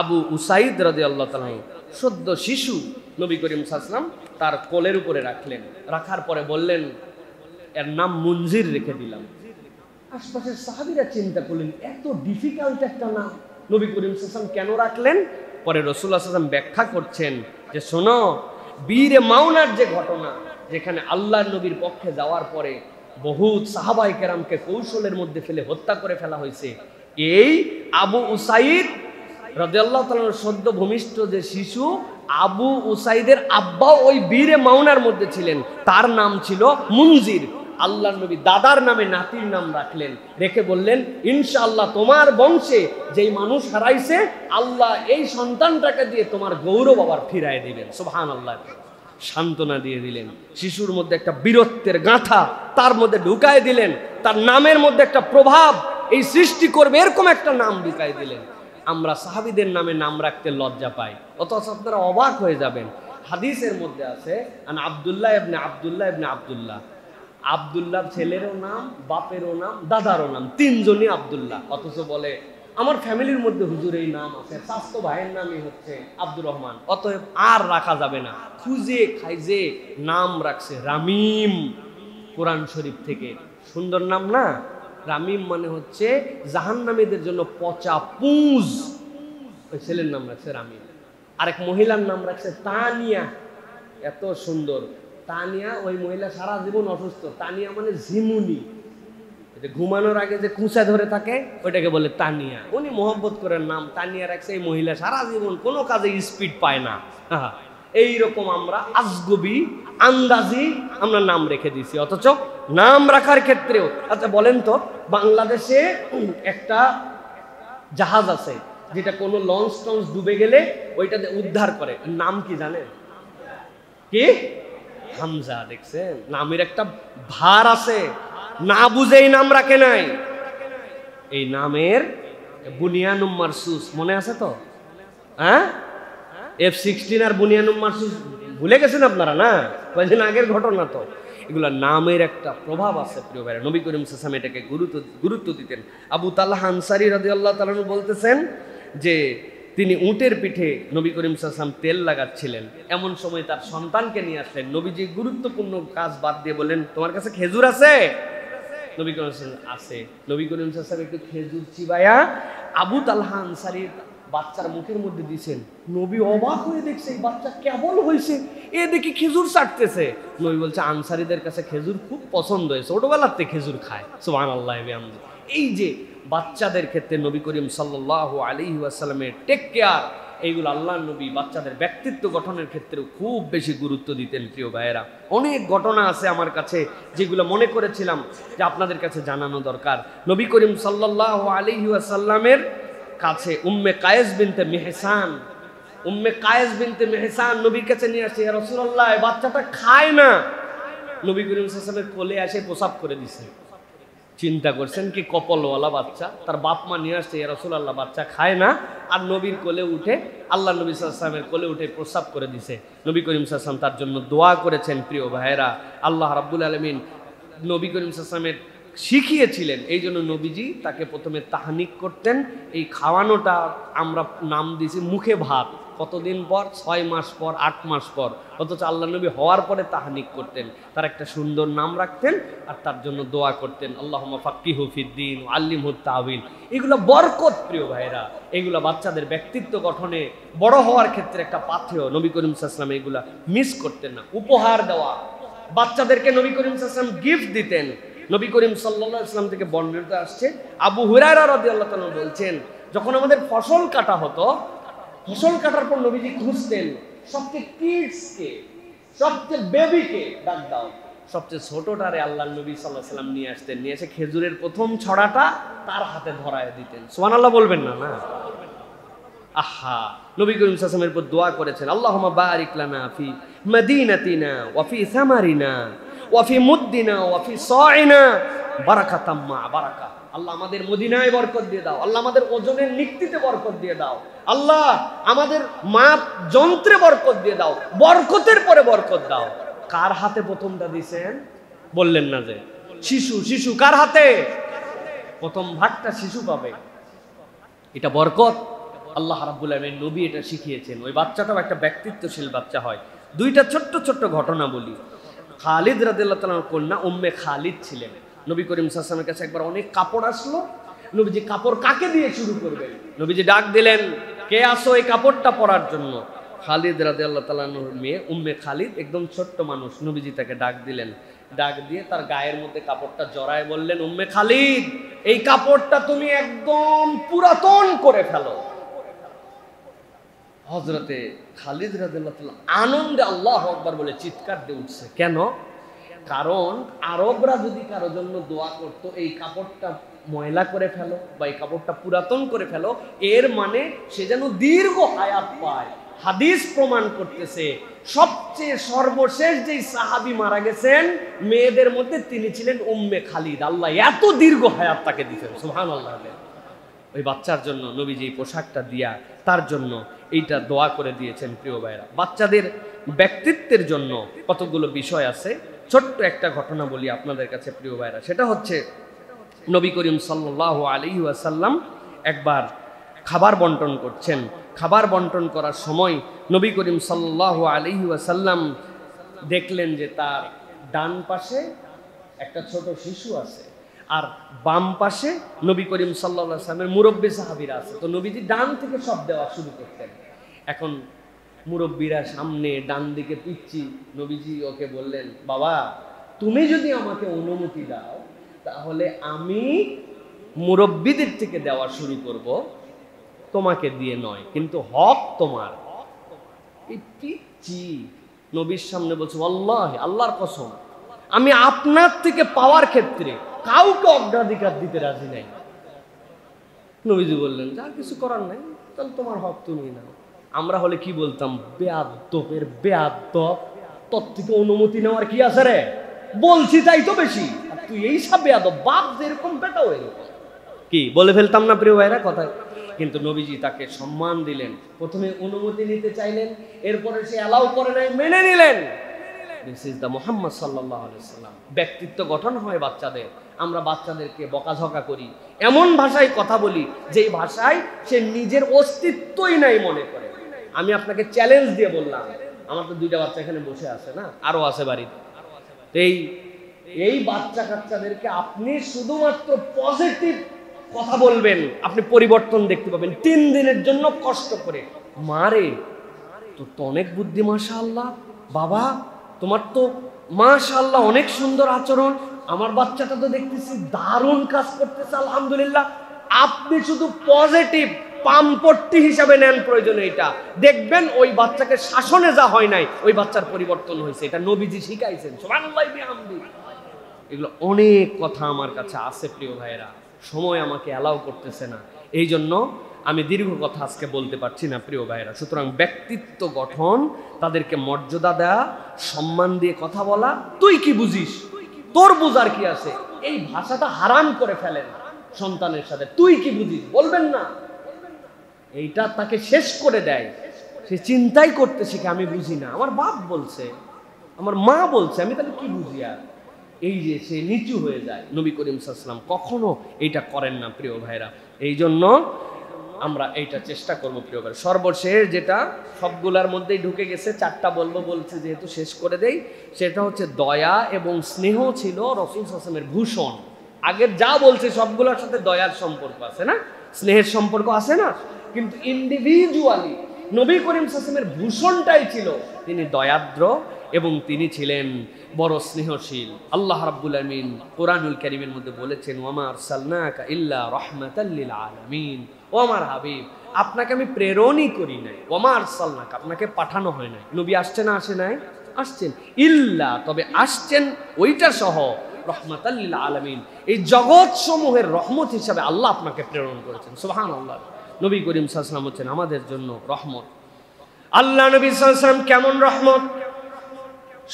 আবু উসাইদ রাদিয়াল্লাহু তাআলা সদ্য শিশু নবী করিম সাল্লাল্লাহু আলাইহি ওয়াসাল্লাম তার কোলের উপরে রাখলেন। রাখার পরে বললেন, এর নাম মুনজির রেখে দিলাম। আশপাশের সাহাবীরা চিন্তা করলেন, এত ডিফিকাল্ট একটা নাম নবী করিম সাল্লাল্লাহু আলাইহি ওয়াসাল্লাম কেন রাখলেন? পরে রাসূলুল্লাহ সাল্লাল্লাহু আলাইহি ওয়াসাল্লাম ব্যাখ্যা করছেন যে শোনো, বীরে মাউনার যে ঘটনা, যেখানে আল্লাহর নবীর পক্ষে যাওয়ার পরে বহুত সাহাবায়ে কেরামকে কৌশলের মধ্যে ফেলে হত্যা করে ফেলা হয়েছে, এই আবু উসাইদ রাদিয়াল্লাহু তাআলার সদ্য ভূমিষ্ঠ যে শিশু আবু উসাইদের আব্বাও ওই বীরে মাউনার মধ্যে ছিলেন। তার নাম ছিল মুনজির। আল্লাহর নবী দাদার নামে নাতির নাম রাখলেন, রেখে বললেন ইনশাআল্লাহ তোমার বংশে যেই মানুষ হারাইছে আল্লাহ এই সন্তানটাকে দিয়ে তোমার গৌরব আবার ফিরায় দিবেন। সুবহানাল্লাহ। সান্ত্বনা দিয়ে দিলেন, শিশুর মধ্যে একটা বীরত্বের গাঁথা তার মধ্যে ঢুকায় দিলেন, তার নামের মধ্যে একটা প্রভাব এই সৃষ্টি করবে এরকম একটা নাম ঢুকায় দিলেন। আমরা সাহাবীদের নামে নাম রাখতে লজ্জা পাই, অথচ আপনারা অবাক হয়ে যাবেন। হাদিসের মধ্যে আছে আব্দুল্লাহ ইবনে আব্দুল্লাহ, আব্দুল্লাহ ছেলেরও নাম, বাপেরও নাম, দাদারও নাম, তিনজনই আব্দুল্লাহ। অথচ বলে আমার ফ্যামিলির মধ্যে হুজুর এই নাম আছে, স্বাস্থ্য ভাইয়ের নামই হচ্ছে আব্দুর রহমান, অতএব আর রাখা যাবে না। খুঁজে খাইজে নাম রাখছে রামিম, কোরআন শরীফ থেকে। সুন্দর নাম না? রামিম মানে হচ্ছে জাহান্নামীদের জন্য পচা পুঁজ। ওই ছেলের নাম রাখছে রামিম। আরেক মহিলার নাম রাখছে তানিয়া, এত সুন্দর তানিয়া। ওই মহিলা সারা জীবন অসুস্থ। তানিয়া মানে ঝিমুনি, ঘুমানোর আগে যে কুঁচা ধরে থাকে ওইটাকে বলে তানিয়া। উনি মোহব্বত করেন নাম তানিয়া রাখছে। এই মহিলা সারা জীবন কোনো কাজে স্পিড পায় না। এইরকম আমরা আজগবি আন্দাজি আমরা নাম রেখে দিছি, অথচ নাম রাখার ক্ষেত্রেও। আচ্ছা বলেন তো, বাংলাদেশে একটা জাহাজ আছে যেটা কোনো লঞ্চ টঞ্চ ডুবে গেলে ওইটাতে উদ্ধার করে, নাম কি জানেন? কি? হামজা। দেখছেন, নামের একটা ভার আছে, না বুঝেই নাম রাখে নাই। এই নামের বুনিয়ানুম মারসুস মনে আছে তো? হ্যাঁ, F-16 আর বুনিয়ানুম মারসুস ভুলে গেছেন আপনারা না? কয়েকদিন আগের ঘটনা তো। এগুলা নামের একটা প্রভাব আছে প্রিয় ভাইরা। নবী করিম সাল্লাল্লাহু আলাইহি ওয়াসাল্লাম এটাকে গুরুত্ব দিতেন। আবু তালহা আনসারী রাদিয়াল্লাহু তাআলা বলতেছেন যে তিনি উটের পিঠে নবী করিম সাল্লাল্লাহু আলাইহি ওয়াসাল্লাম তেল লাগাচ্ছিলেন, এমন সময় তার সন্তানকে নিয়ে আসলেন। নবীজি গুরুত্বপূর্ণ কাজ বাদ দিয়ে বললেন তোমার কাছে খেজুর আছে? নবী করিম সাল্লাল্লাহু আলাইহি ওয়াসাল্লাম আছে। নবী করিম সাল্লাল্লাহু আলাইহি ওয়াসাল্লাম একটু খেজুর চিবায়া আবু তালহা আনসারীর বাচ্চার মুখের মধ্যে দিয়েছেন। নবী অবাক হয়ে দেখছে এই বাচ্চা কেবল হয়েছে, এ দেখি খেজুর চাটতেছে। নবী বলছে আনসারীদের কাছে খেজুর খুব পছন্দ হয়েছে, ছোটবেলার থেকে খেজুর খায়। সুবহানাল্লাহ। এই যে বাচ্চাদের ক্ষেত্রে নবী করিম সাল্লাল্লাহু আলাইহি ওয়াসাল্লামের টেক কেয়ার, এইগুলো আল্লাহর নবী বাচ্চাদের ব্যক্তিত্ব গঠনের ক্ষেত্রেও খুব বেশি গুরুত্ব দিতেন। প্রিয় ভাইয়েরা, অনেক ঘটনা আছে আমার কাছে যেগুলো মনে করেছিলাম যে আপনাদের কাছে জানানো দরকার। নবী করিম সাল্লাল্লাহু আলাইহি ওয়াসাল্লামের কাছে উম্মে কায়েস বিনতে মেহসান নবীর কাছে নিয়ে আসে, ইয়া রাসূলুল্লাহ এই বাচ্চাটা খায় না। নবী করিম সাল্লাল্লাহু আলাইহি ওয়াসাল্লামের কোলে এসে প্রসাব করে দিছে। চিন্তা করছেন কি কপালওয়ালা বাচ্চা, তার বাপ মা নিয়ে আসছে, ইয়া রাসূলুল্লাহ বাচ্চা খায় না, আর নবীর কোলে উঠে আল্লাহ নবী সাল্লাল্লাহু আলাইহি ওয়াসাল্লামের কোলে উঠে প্রসাব করে দিছে। নবী করিম সাল্লাল্লাহু আলাইহি ওয়াসাল্লাম তার জন্য দোয়া করেছেন। প্রিয় ভাইয়েরা, আল্লাহ রাব্বুল আলামিন নবী করিম সাল্লাল্লাহু আলাইহি ওয়াসাল্লামের শিখিয়েছিলেন, এই জন্য নবীজি তাকে প্রথমে তাহনিক করতেন। এই খাওয়ানোটা আমরা নাম দিয়েছি মুখে ভাত। কতদিন পর? 6 মাস পর, 8 মাস পর। অথচ আল্লাহ নবী হওয়ার পরে তাহনিক করতেন, তার একটা সুন্দর নাম রাখতেন আর তার জন্য দোয়া করতেন, আল্লাহুম্মা ফাক্কিহু ফিদ্দীন ওয়া আল্লিমহু তাওয়িল। এগুলো বরকত প্রিয় ভাইরা, এগুলো বাচ্চাদের ব্যক্তিত্ব গঠনে বড় হওয়ার ক্ষেত্রে একটা পাথেয়। নবী করিম সাল্লাল্লাহু আলাইহি ওয়াসাল্লাম এগুলা মিস করতেন না। উপহার দেওয়া, বাচ্চাদেরকে নবী করিম সাল্লাল্লাহু আলাইহি ওয়াসাল্লাম গিফট দিতেন। নবী করিম সাল্লাল্লাহু আলাইহি ওয়াসাল্লাম থেকে বর্ণিত আসছে, আবু হুরায়রা রাদিয়াল্লাহু তাআলা বলছেন যখন আমাদের ফসল কাটা হতো, ফসল কাটার পর নবীজি খুঁজতেন সবচেয়ে কিডসকে, সবচেয়ে বেবিকে ডাক দাও। সবচেয়ে ছোটটারে আল্লাহর নবী সাল্লাল্লাহু আলাইহি ওয়াসাল্লাম নিয়ে আসতেন, নিয়ে এসে খেজুরের প্রথম ছড়াটা তার হাতে ধরায় দিতেন। সুবহানাল্লাহ বলবেন না? না আহা, নবী করিম সাল্লাল্লাহু আলাইহি ওয়াসাল্লামের উপর দোয়া করেছেন, আল্লাহুম্মা বারিক লানা ফি মাদিনাতিনা ওয়া ফি সামারিনা ওয়া ফি মুদ্দিনা ওয়া ফি সাইনা বারাকাতাম মা বারাকা। আল্লাহ আমাদের মদিনায় বরকত দিয়ে দাও, আল্লাহ আমাদের ওজনের নিক্তিতে বরকত দিয়ে দাও, আল্লাহ আমাদের মাপ যন্ত্রে বরকত দিয়ে দাও, বরকতের পরে বরকত দাও। কার হাতে প্রথমটা দিয়েছেন? বললেন না যে শিশু। কার হাতে? প্রথম ভাগটা শিশু পাবে, এটা বরকত। আল্লাহ রাব্বুল আলামিন নবী এটা শিখিয়েছেন। ওই বাচ্চাটাও একটা ব্যক্তিত্বশীল বাচ্চা হয়। দুইটা ছোট্ট ঘটনা বলি। খালিদ রাদিয়াল্লাহু তাআলার কন্যা উম্মে খালিদ ছিলেন। নবী করিম সাল্লাল্লাহু আলাইহি ওয়াসাল্লামের কাছে একবার অনেক কাপড় আসলো। নবীজি কাপড় কাকে দিয়ে শুরু করবেন? নবীজি ডাক দিলেন, কে আসো এই কাপড়টা পরার জন্য? খালিদ রাদিয়াল্লাহু তাআলা আনহুর মেয়ে উম্মে খালিদ, একদম ছোট্ট মানুষ। নবীজি তাকে ডাক দিলেন, ডাক দিয়ে তার গায়ের মধ্যে কাপড়টা জড়ায় বললেন, উম্মে খালিদ, এই কাপড়টা তুমি একদম পুরাতন করে ফেলো। হযরতে খালিদ রাদিয়াল্লাহু তাআলা আনন্দে আল্লাহু আকবার বলে চিৎকার দিয়ে উঠছে। কেন? কারণ আরবরা যদি কারোর জন্য দোয়া করত, এই কাপড়টা ময়লা করে ফেলো বা এই কাপড়টা পুরাতন করে ফেলো, এর মানে সে যেন দীর্ঘ হায়াত পায়। হাদিস প্রমাণ করতেছে সবচেয়ে সর্বশেষ যেই সাহাবী মারা গেছেন মেয়েদের মধ্যে, তিনি ছিলেন উম্মে খালিদ। আল্লাহ এত দীর্ঘ হায়াত তাকে দিতেন, সুবহানাল্লাহ। ওই বাচ্চার জন্য নবীজি এই পোশাকটা দিয়া তার জন্য এইটা দোয়া করে দিয়েছেন। প্রিয় ভাইরা, বাচ্চাদের ব্যক্তিত্বের জন্য কতগুলো বিষয় আছে। ছোট্ট একটা ঘটনা বলি আপনাদের কাছে প্রিয় ভাইরা, সেটা হচ্ছে নবী করিম সাল্লাল্লাহু আলাইহি ওয়াসাল্লাম একবার খাবার বন্টন করছেন। খাবার বন্টন করার সময় নবী করিম সাল্লাল্লাহু আলাইহি ওয়াসাল্লাম দেখলেন যে তার ডান পাশে একটা ছোট শিশু আছে আর বাম পাশে নবী করিম সাল্লাল্লাহু আলাইহি ওয়াসাল্লামের মুরব্বী সাহাবীরা আছে। তো নবীজি ডান থেকে সব দেওয়া শুরু করতেন। এখন মুরব্বীরা সামনে, ডান দিকে পিচ্ছি। নবীজি ওকে বললেন, বাবা তুমি যদি আমাকে অনুমতি দাও তাহলে আমি মুরব্বীদের থেকে দেওয়া শুরু করব, তোমাকে দিয়ে নয়, কিন্তু হক তোমার। এই পিচ্ছি নবীর সামনে বলছে, আল্লাহ, আল্লাহর কসম, আমি আপনার থেকে পাওয়ার ক্ষেত্রে কাউকে অগ্রাধিকার দিতে রাজি নাই। নবীজি বললেন, যা কিছু করার নাই, তাহলে তোমার হক তুমি নাও। আমরা হলে কি বলতাম? বেয়াদ্দপের বেয়াদ্দপ, তোর থেকে অনুমতি নেওয়ার কি আছে রে? বলছি তাই তো বেশি, আর তুই এই সব বেয়াদব, বাপ যেরকম বেটাও এরকম, কি বলে ফেলতাম না প্রিয় ভাইরা কথা। কিন্তু নবীজি তাকে সম্মান দিলেন। প্রথমে অনুমতি নিতে চাইলেন, এরপরে সে অ্যালাউ করে নাই, মেনে নিলেন। দিস ইজ দ্য মুহাম্মদ সাল্লাল্লাহু আলাইহি ওয়াসাল্লাম। ব্যক্তিত্ব গঠন হয় বাচ্চাদের। আমরা বাচ্চাদেরকে বকাঝকা করি, এমন ভাষায় কথা বলি যেই ভাষায় সে নিজের অস্তিত্বই নাই মনে করে। আমি আপনাকে চ্যালেঞ্জ দিয়ে বললাম, আমার তো দুইটা বাচ্চা এখানে বসে আছে না, আরো আছে বাড়িতে। এই বাচ্চা কাচ্চাদেরকে আপনি শুধুমাত্র পজিটিভ কথা বলবেন, আপনি পরিবর্তন দেখতে পাবেন। 3 দিনের জন্য কষ্ট করে, মারে তোর তো অনেক বুদ্ধি, মাশাআল্লাহ, বাবা তোমার তো মাশাআল্লাহ অনেক সুন্দর আচরণ, আমার বাচ্চাটা তো দেখতেছি দারুণ কাজ করতেছে, আলহামদুলিল্লাহ। আপনি শুধু পজিটিভ পাম্পট্টি হিসাবে নেন প্রয়োজনে, এটা দেখবেন ওই বাচ্চাকে শাসনে যা হয় নাই, ওই বাচ্চার পরিবর্তন হয়েছে। এটা নবীজি শিখাইছেন, সুবহানাল্লাহি বিহামদি। এগুলো অনেক কথা আমার কাছে আছে প্রিয় ভাইরা, সময় আমাকে অ্যালাউ করতেছে না, এই জন্য আমি দীর্ঘ কথা আজকে বলতে পারছি না প্রিয় ভাইরা। সুতরাং ব্যক্তিত্ব গঠন, তাদেরকে মর্যাদা দেয়া, সম্মান দিয়ে কথা বলা। তুই কি বুঝিস, তোর বুঝার কি আছে, এই ভাষাটা হারাম করে ফেলেন সন্তানের সাথে। তুই কি বুঝিস বলবেন না, এইটা তাকে শেষ করে দেয়। সে চিন্তাই করতে শিখে, আমি বুঝি না, আমার বাপ বলছে, আমার মা বলছে, আমি তাহলে কি বুঝি। আর এই যে সে নিচু হয়ে যায়। নবী করিম সাল্লাল্লাহু আলাইহি ওয়াসাল্লাম কখনো এইটা করেন না প্রিয় ভাইরা। এই জন্য আমরা এইটা চেষ্টা করবো প্রিয় ভাই। সর্বশেষ যেটা সবগুলার মধ্যেই ঢুকে গেছে, 4টা বলবো বলছে যেহেতু শেষ করে দেই, সেটা হচ্ছে দয়া এবং স্নেহ ছিল রাসূল সাল্লাল্লাহু আলাইহি ওয়াসাল্লামের ভূষণ। আগের যা বলছে সবগুলোর সাথে দয়ার সম্পর্ক আছে না, স্নেহের সম্পর্ক আছে না, কিন্তু ইন্ডিভিজুয়ালি নবী করিম সাল্লাল্লাহু আলাইহি ওয়াসাল্লামের ভূষণটাই ছিল তিনি দয়াদ্র এবং তিনি ছিলেন বড় স্নেহশীল। আল্লাহ রাব্বুল আলামিন কোরআনুল কারীমের মধ্যে বলেছেন, ওয়ামা আরসালনাকা ইল্লা রাহমাতাল লিল আলামিন। ও আমার হাবিব, আপনাকে আমি প্রেরণই করি নাই, ওয়ামা আরসালনাকা, আপনাকে পাঠানো হয় নাই। নবী আসছে না আসে নাই? আসছেন। ইল্লা, তবে আসছেন ওইটা সহ, রাহমাতাল লিল আলামিন, এই জগৎ সমূহের রহমত হিসাবে আল্লাহ আপনাকে প্রেরণ করেছেন। সুবহানাল্লাহ। নবী করিম সাল্লাল্লাহু আলাইহি ওয়াসাল্লাম হচ্ছেন আমাদের জন্য রহমত। আল্লাহ নবী সাল্লাল্লাহু আলাইহি ওয়াসাল্লাম কেমন রহমত,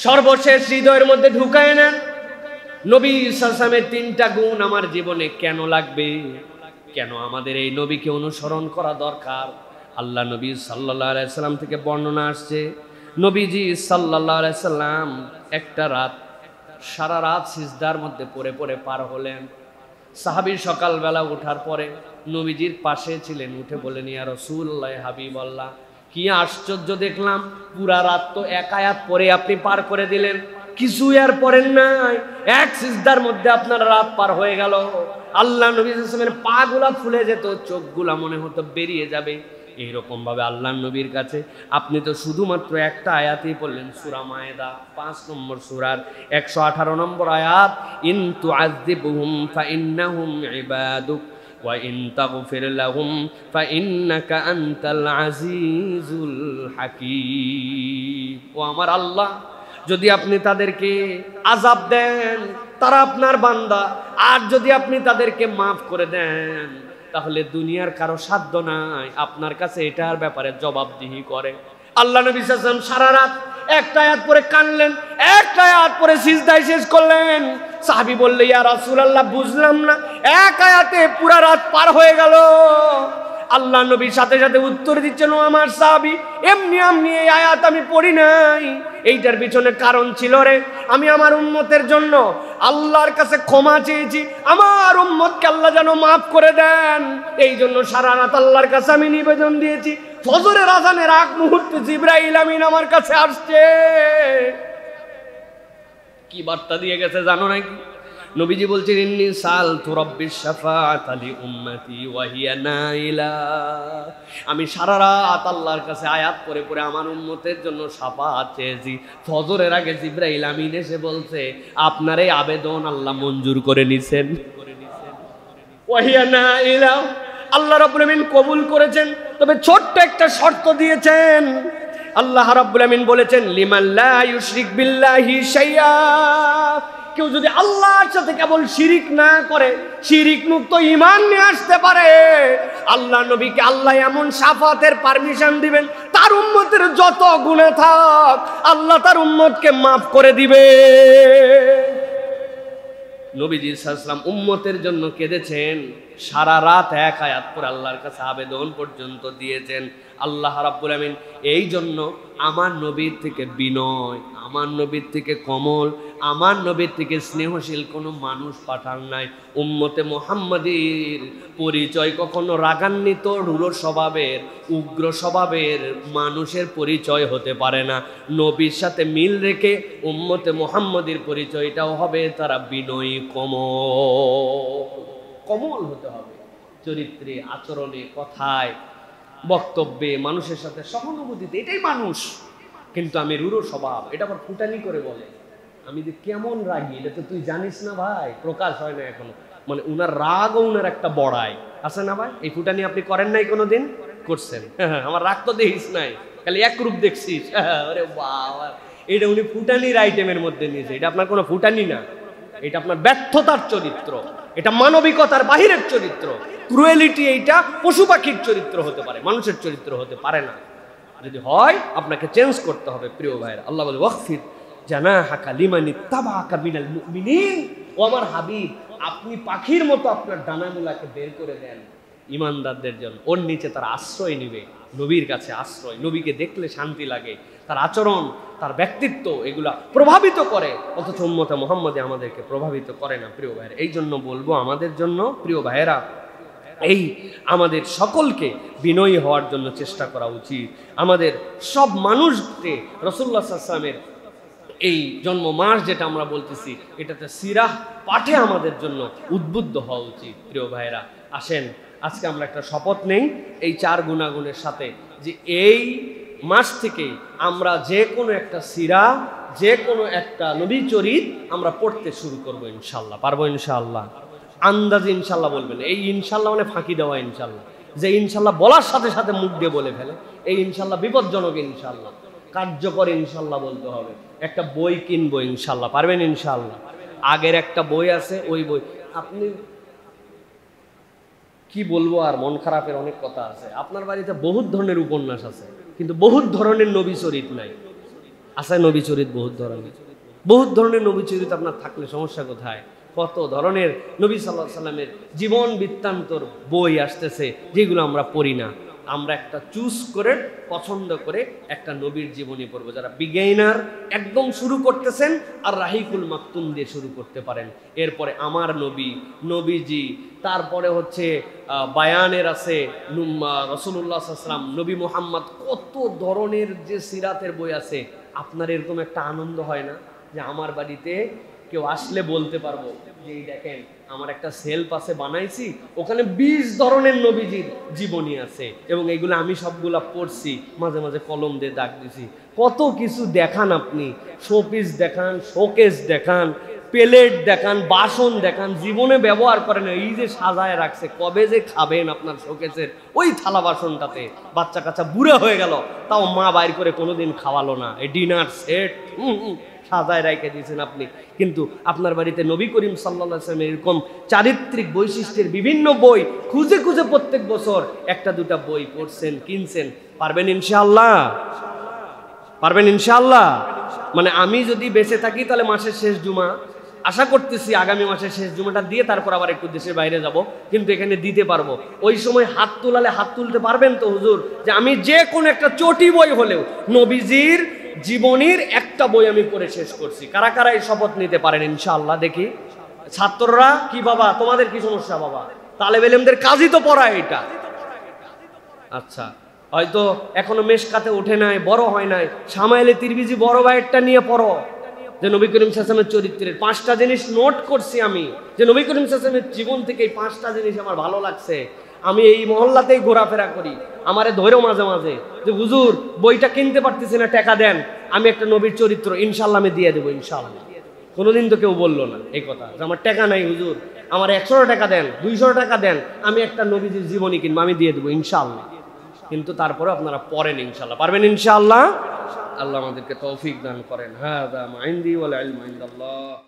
সর্বশেষ হৃদয়ের মধ্যে ঢুকায় নেন। নবী সাল্লাল্লাহু আলাইহি ওয়াসাল্লামের 3টা গুণ আমার জীবনে কেন লাগবে, কেন আমাদের এই নবীকে অনুসরণ করা দরকার। আল্লাহ নবী সাল্লাল্লাহু আলাইহি ওয়াসাল্লাম থেকে বর্ণনা আসছে, নবীজি সাল্লাল্লাহু আলাইহি ওয়াসাল্লাম একটা রাত, সারা রাত সিজদার মধ্যে পড়ে পড়ে পার হলেন। সাহাবী সকালবেলা ওঠার পরে নবীজির পাশে ছিলেন, উঠে বলেন, ইয়া রাসূলুল্লাহ, হাবিবাল্লাহ, কি আশ্চর্য দেখলাম, পুরা রাত তো এক আয়াত পরে আপনি পার করে দিলেন, কিছু আর পড়েন নাই, এক সিজদার মধ্যে আপনার রাত পার হয়ে গেল। আল্লাহ নবী সাল্লাল্লাহু আলাইহি ওয়াসাল্লামের পা গুলা ফুলে যেত, চোখগুলা মনে হতো বেরিয়ে যাবে, এইরকম ভাবে আল্লাহর নবীর কাছে আপনি তো শুধুমাত্র একটা আয়াতই পড়লেন, সূরা মায়েদা 5 নম্বর সূরার 118 নম্বর আয়াত, ইন তুআযিবহুম ফাইন্নাহুম ইবাদুক ওয়া ইন তাগফির লাহুম ফাইন্নাকা আনতাল আজিজুল হাকীম। ও আমার আল্লাহ, যদি আপনি তাদেরকে আযাব দেন তারা আপনার বান্দা, আর যদি আপনি তাদেরকে মাফ করে দেন তাহলে দুনিয়ার কারো সাধ্য নাই আপনার কাছে এটার ব্যাপারে জবাবদিহি করে। আল্লাহ নবী সাল্লাল্লাহু আলাইহি ওয়াসাল্লাম সারা রাত একটা আয়াত পরে কানলেন, একটা আয়াত পরে সিজদায় শেষ করলেন। সাহাবী বললে, ইয়া রাসূলুল্লাহ বুঝলাম না, এক আয়াতে পুরা রাত পার হয়ে গেল। আল্লাহ নবীর সাথে সাথে উত্তর দিচ্ছেন, ও আমার সাহাবী, এমনি এমনি এই আয়াত আমি পড়ি নাই, এইটার পিছনে কারণ ছিল রে। আমি আমার উম্মতের জন্য আল্লাহর কাছে ক্ষমা চেয়েছি, আমার উম্মতকে আল্লাহ যেন মাফ করে দেন, এই জন্য সারা রাত আল্লাহর কাছে আমি নিবেদন দিয়েছি। ফজরের আযানের আগ মুহূর্তে জিবরাইল আমিন আমার কাছে আসছে। কি বার্তা দিয়ে গেছে জানো নাকি? নবীজি বলছেন, ইন্নী সালতু রাব্বিশ শাফাআত লি উম্মতি ওয়া হিয়া নাইলা। আমি সারা রাত আল্লাহর কাছে আয়াত পড়ে পড়ে আমার উম্মতের জন্য শাফাআত চেয়েছি। ফজরের আগে জিবরাইল আমিন এসে বলছে, আপনার এই আবেদন আল্লাহ মঞ্জুর করে নিছেন। ওয়া হিয়া নাইলা, আল্লাহ রাব্বুল আমিন কবুল করেছেন, তবে ছোট্ট একটা শর্ত দিয়েছেন। আল্লাহ রাব্বুল আমিন বলেছেন, লিমান লা ইউশরিক বিল্লাহি শাইআ, কেউ যদি আল্লাহর সাথে কেবল শিরিক না করে, শিরিক মুক্ত ঈমান নিয়ে আসতে পারে, আল্লাহ নবীকে আল্লাহ এমন শাফাতের পারমিশন দিবেন, তার উম্মতের যত গুনাহ থাক আল্লাহ তার উম্মতকে মাফ করে দিবে। নবীজি সাল্লাল্লাহু আলাইহি ওয়াসাল্লাম উম্মতের জন্য কেঁদেছেন, সারা রাত এক আয়াত পড়ে আল্লাহর কাছে আবেদন পর্যন্ত দিয়েছেন। আল্লাহ রাব্বুল আমিন এই জন্য আমার নবীর থেকে বিনয়, আমার নবীর থেকে কমল, আমার নবীর থেকে স্নেহশীল কোনো মানুষ পাঠান নাই। উম্মতে মুহাম্মাদীর পরিচয় কখনো রাগান্বিত রূঢ় স্বভাবের, উগ্র স্বভাবের মানুষের পরিচয় হতে পারে না। নবীর সাথে মিল রেখে উম্মতে মুহাম্মাদীর পরিচয়টাও হবে তারা বিনয়ী, কমল হতে হবে চরিত্রে, আচরণে, কথায়, বক্তব্যে, মানুষের সাথে সহানুভূতিতে। এটাই মানুষ। কিন্তু আমি রূঢ় স্বভাব, এটা আবার ফুটানি করে বলে, আমি যে কেমন রাগী এটা তো তুই জানিস না ভাই, প্রকাশ হয় না এখনো। মানে উনার রাগও উনার একটা বড়াই আছে না ভাই? এই ফুটানি আপনি করেন নাই কোনোদিন? করছেন? আমার রাগ তো দেখিস নাই, খালি এক রূপ দেখছিস। আরে বাবা, এটা উনি ফুটানির আইটেমের মধ্যে নিয়েছে। এটা আপনার কোনো ফুটানি না, এটা আপনার ব্যর্থতার চরিত্র, এটা মানবিকতার বাহিরের চরিত্র। ক্রুয়েলিটি এইটা পশু পাখির চরিত্র হতে পারে, মানুষের চরিত্র হতে পারে না। যদি হয় আপনাকে চেঞ্জ করতে হবে। প্রিয় ভাইরা, আল্লাহ বলে, ওয়াকফির জানাহাকা লিমান ইত্তাবাআকা মিনাল মুমিনিন। ও আমার হাবিব, আপনি পাখির মতো আপনার ডানাগুলাকে বের করে দেন ঈমানদারদের জন্য। ওর নিচে তারা আশ্রয় নিবে, নবীর কাছে আশ্রয়। নবীকে দেখলে শান্তি লাগে, তার আচরণ, তার ব্যক্তিত্ব এগুলা প্রভাবিত করে, অথচ উম্মতে মুহাম্মাদী আমাদেরকে প্রভাবিত করে না। প্রিয় ভাইরা, এই জন্য বলবো আমাদের জন্য, প্রিয় ভাইরা, এই আমাদের সকলকে বিনয়ী হওয়ার জন্য চেষ্টা করা উচিত। আমাদের সব মানুষকে রাসূলুল্লাহ সাল্লাল্লাহু আলাইহি ওয়াসাল্লামের এই জন্ম মাস যেটা আমরা বলতেছি, এটাতে সিরাহ পাঠে আমাদের জন্য উদ্বুদ্ধ হওয়া উচিত। প্রিয় ভাইরা, আসেন আজকে আমরা একটা শপথ নেই এই 4 গুণাগুণের সাথে, যে এই মাস থেকে আমরা যে কোনো একটা সিরা, যে কোনো একটা নবী চরিত আমরা পড়তে শুরু করবো ইনশাল্লাহ। পারবো ইনশাআল্লাহ? আন্দাজে ইনশাল্লাহ বলবেন। এই ইনশাল্লাহ মানে ফাঁকি দেওয়া ইনশাল্লাহ, যে ইনশাল্লাহ বলার সাথে সাথে মুখ দিয়ে বলে ফেলে, এই ইনশাল্লাহ বিপজ্জনক। ইনশাল্লাহ কার্যকর ইনশাল্লাহ বলতে হবে। একটা বই কিনবো ইনশাল্লাহ, পারবেন ইনশাল্লাহ? আগের একটা বই আছে, ওই বই আপনি কি বলবো, আর মন খারাপের অনেক কথা আছে। আপনার বাড়িতে বহুত ধরনের উপন্যাস আছে, কিন্তু বহুত ধরনের নবী চরিত নাই। আছে নবী চরিত বহুত ধরনের, বহুত ধরনের নবী চরিত আপনার থাকলে সমস্যা কোথায়? কত ধরনের নবী সাল্লাল্লাহু আলাইহি ওয়াসাল্লামের জীবন বৃত্তান্তর বই আসতেছে, যেগুলো আমরা পড়ি না। আমরা একটা চুজ করে, পছন্দ করে একটা নবীর জীবনী পড়বো। যারা বিগিনার একদম শুরু করতেছেন, আর রাহিকুল মাকতুম দিয়ে শুরু করতে পারেন। এরপরে আমার নবী, নবীজি, তারপরে হচ্ছে বায়ানের আছে রাসূলুল্লাহ সাল্লাল্লাহু আলাইহি ওয়াসাল্লাম, নবী মুহাম্মদ, কত ধরনের যে সিরাতের বই আছে। আপনার এরকম একটা আনন্দ হয় না যে আমার বাড়িতে কেউ আসলে বলতে পারবো যে এই দেখেন আমার একটা সেলফ আছে বানাইছি, ওখানে 20 ধরনের নবীজির জীবনী আছে এবং এগুলো আমি সবগুলা পড়ছি, মাঝে মাঝে কলম দিয়ে দাগ দিছি। কত কিছু দেখান আপনি, শোপিস দেখান, শোকেস দেখান, প্লেট দেখান, বাসন দেখান, জীবনে ব্যবহার করেন। এই যে সাজায় রাখছে, কবে যে খাবেন আপনার শোকেসের ওই থালা বাসনটাতে। বাচ্চা কাচ্চা বুড়া হয়ে গেল, তাও মা বাইর করে কোনোদিন খাওয়ালো না। এই ডিনার সেট সাজায় রেখে দিয়েছেন আপনি, কিন্তু আপনার বাড়িতে নবী করিম সাল্লাল্লাহু আলাইহি ওয়াসাল্লাম এরকম চারিত্রিক বৈশিষ্ট্যের বিভিন্ন বই খুঁজে খুঁজে প্রত্যেক বছর একটা দুটা বই পড়ছেন, কিনছেন। পারবেন ইনশাআল্লাহ? পারবেন ইনশাআল্লাহ? মানে আমি যদি বেঁচে থাকি তাহলে মাসের শেষ জুমা, আশা করতেছি আগামী মাসের শেষ জুমাটা দিয়ে তারপর আবার একটু দেশের বাইরে যাব, কিন্তু এখানে দিতে পারবো। ওই সময় হাত তোলালে হাত তুলতে পারবেন তো হুজুর, যে আমি যে কোনো একটা চটি বই হলেও নবীজির জীবনীর একটা বই আমি পড়ে শেষ করছি? কারা কারা এই শপথ নিতে পারেন ইনশাআল্লাহ? দেখি ছাত্ররা। কি বাবা তোমাদের কি সমস্যা বাবা? তালেব ইলমদের কাজই তো পড়া এটা। আচ্ছা, হয়তো এখনো মেশকাতে ওঠে নাই, বড় হয় নাই, সামাইলে তিরমিজি বড় ভাইয়েরটা নিয়ে পড়ো, যে নবী করিম সাল্লাল্লাহু আলাইহি ওয়াসাল্লামের চরিত্রের 5টা জিনিস নোট করছি আমি, যে নবী করিম সাল্লাল্লাহু আলাইহি ওয়াসাল্লামের জীবন থেকে এই 5টা জিনিস আমার ভালো লাগছে। আমি এই মহল্লাতেই ঘোরাফেরা করি, আমারে ধৈর্য মাঝে মাঝে যে হুজুর বইটা কিনতে পারতেছি না, টাকা দেন, আমি একটা নবীর চরিত্র ইনশাআল্লাহ আমি দিয়ে দেবো ইনশাআল্লাহ। কোনোদিন তো কেউ বললো না এই কথা যে আমার টাকা নাই হুজুর, আমার 100 টাকা দেন, 200 টাকা দেন, আমি একটা নবীজির জীবনী কিনবো, আমি দিয়ে দেবো ইনশাআল্লাহ। কিন্তু তারপরে আপনারা পড়েন ইনশাআল্লাহ। পারবেন ইনশাআল্লাহ? আল্লাহ আমাদেরকে তৌফিক দান করেন। হাযা মা ইনদি ওয়াল ইলমু ইনদাল্লাহ।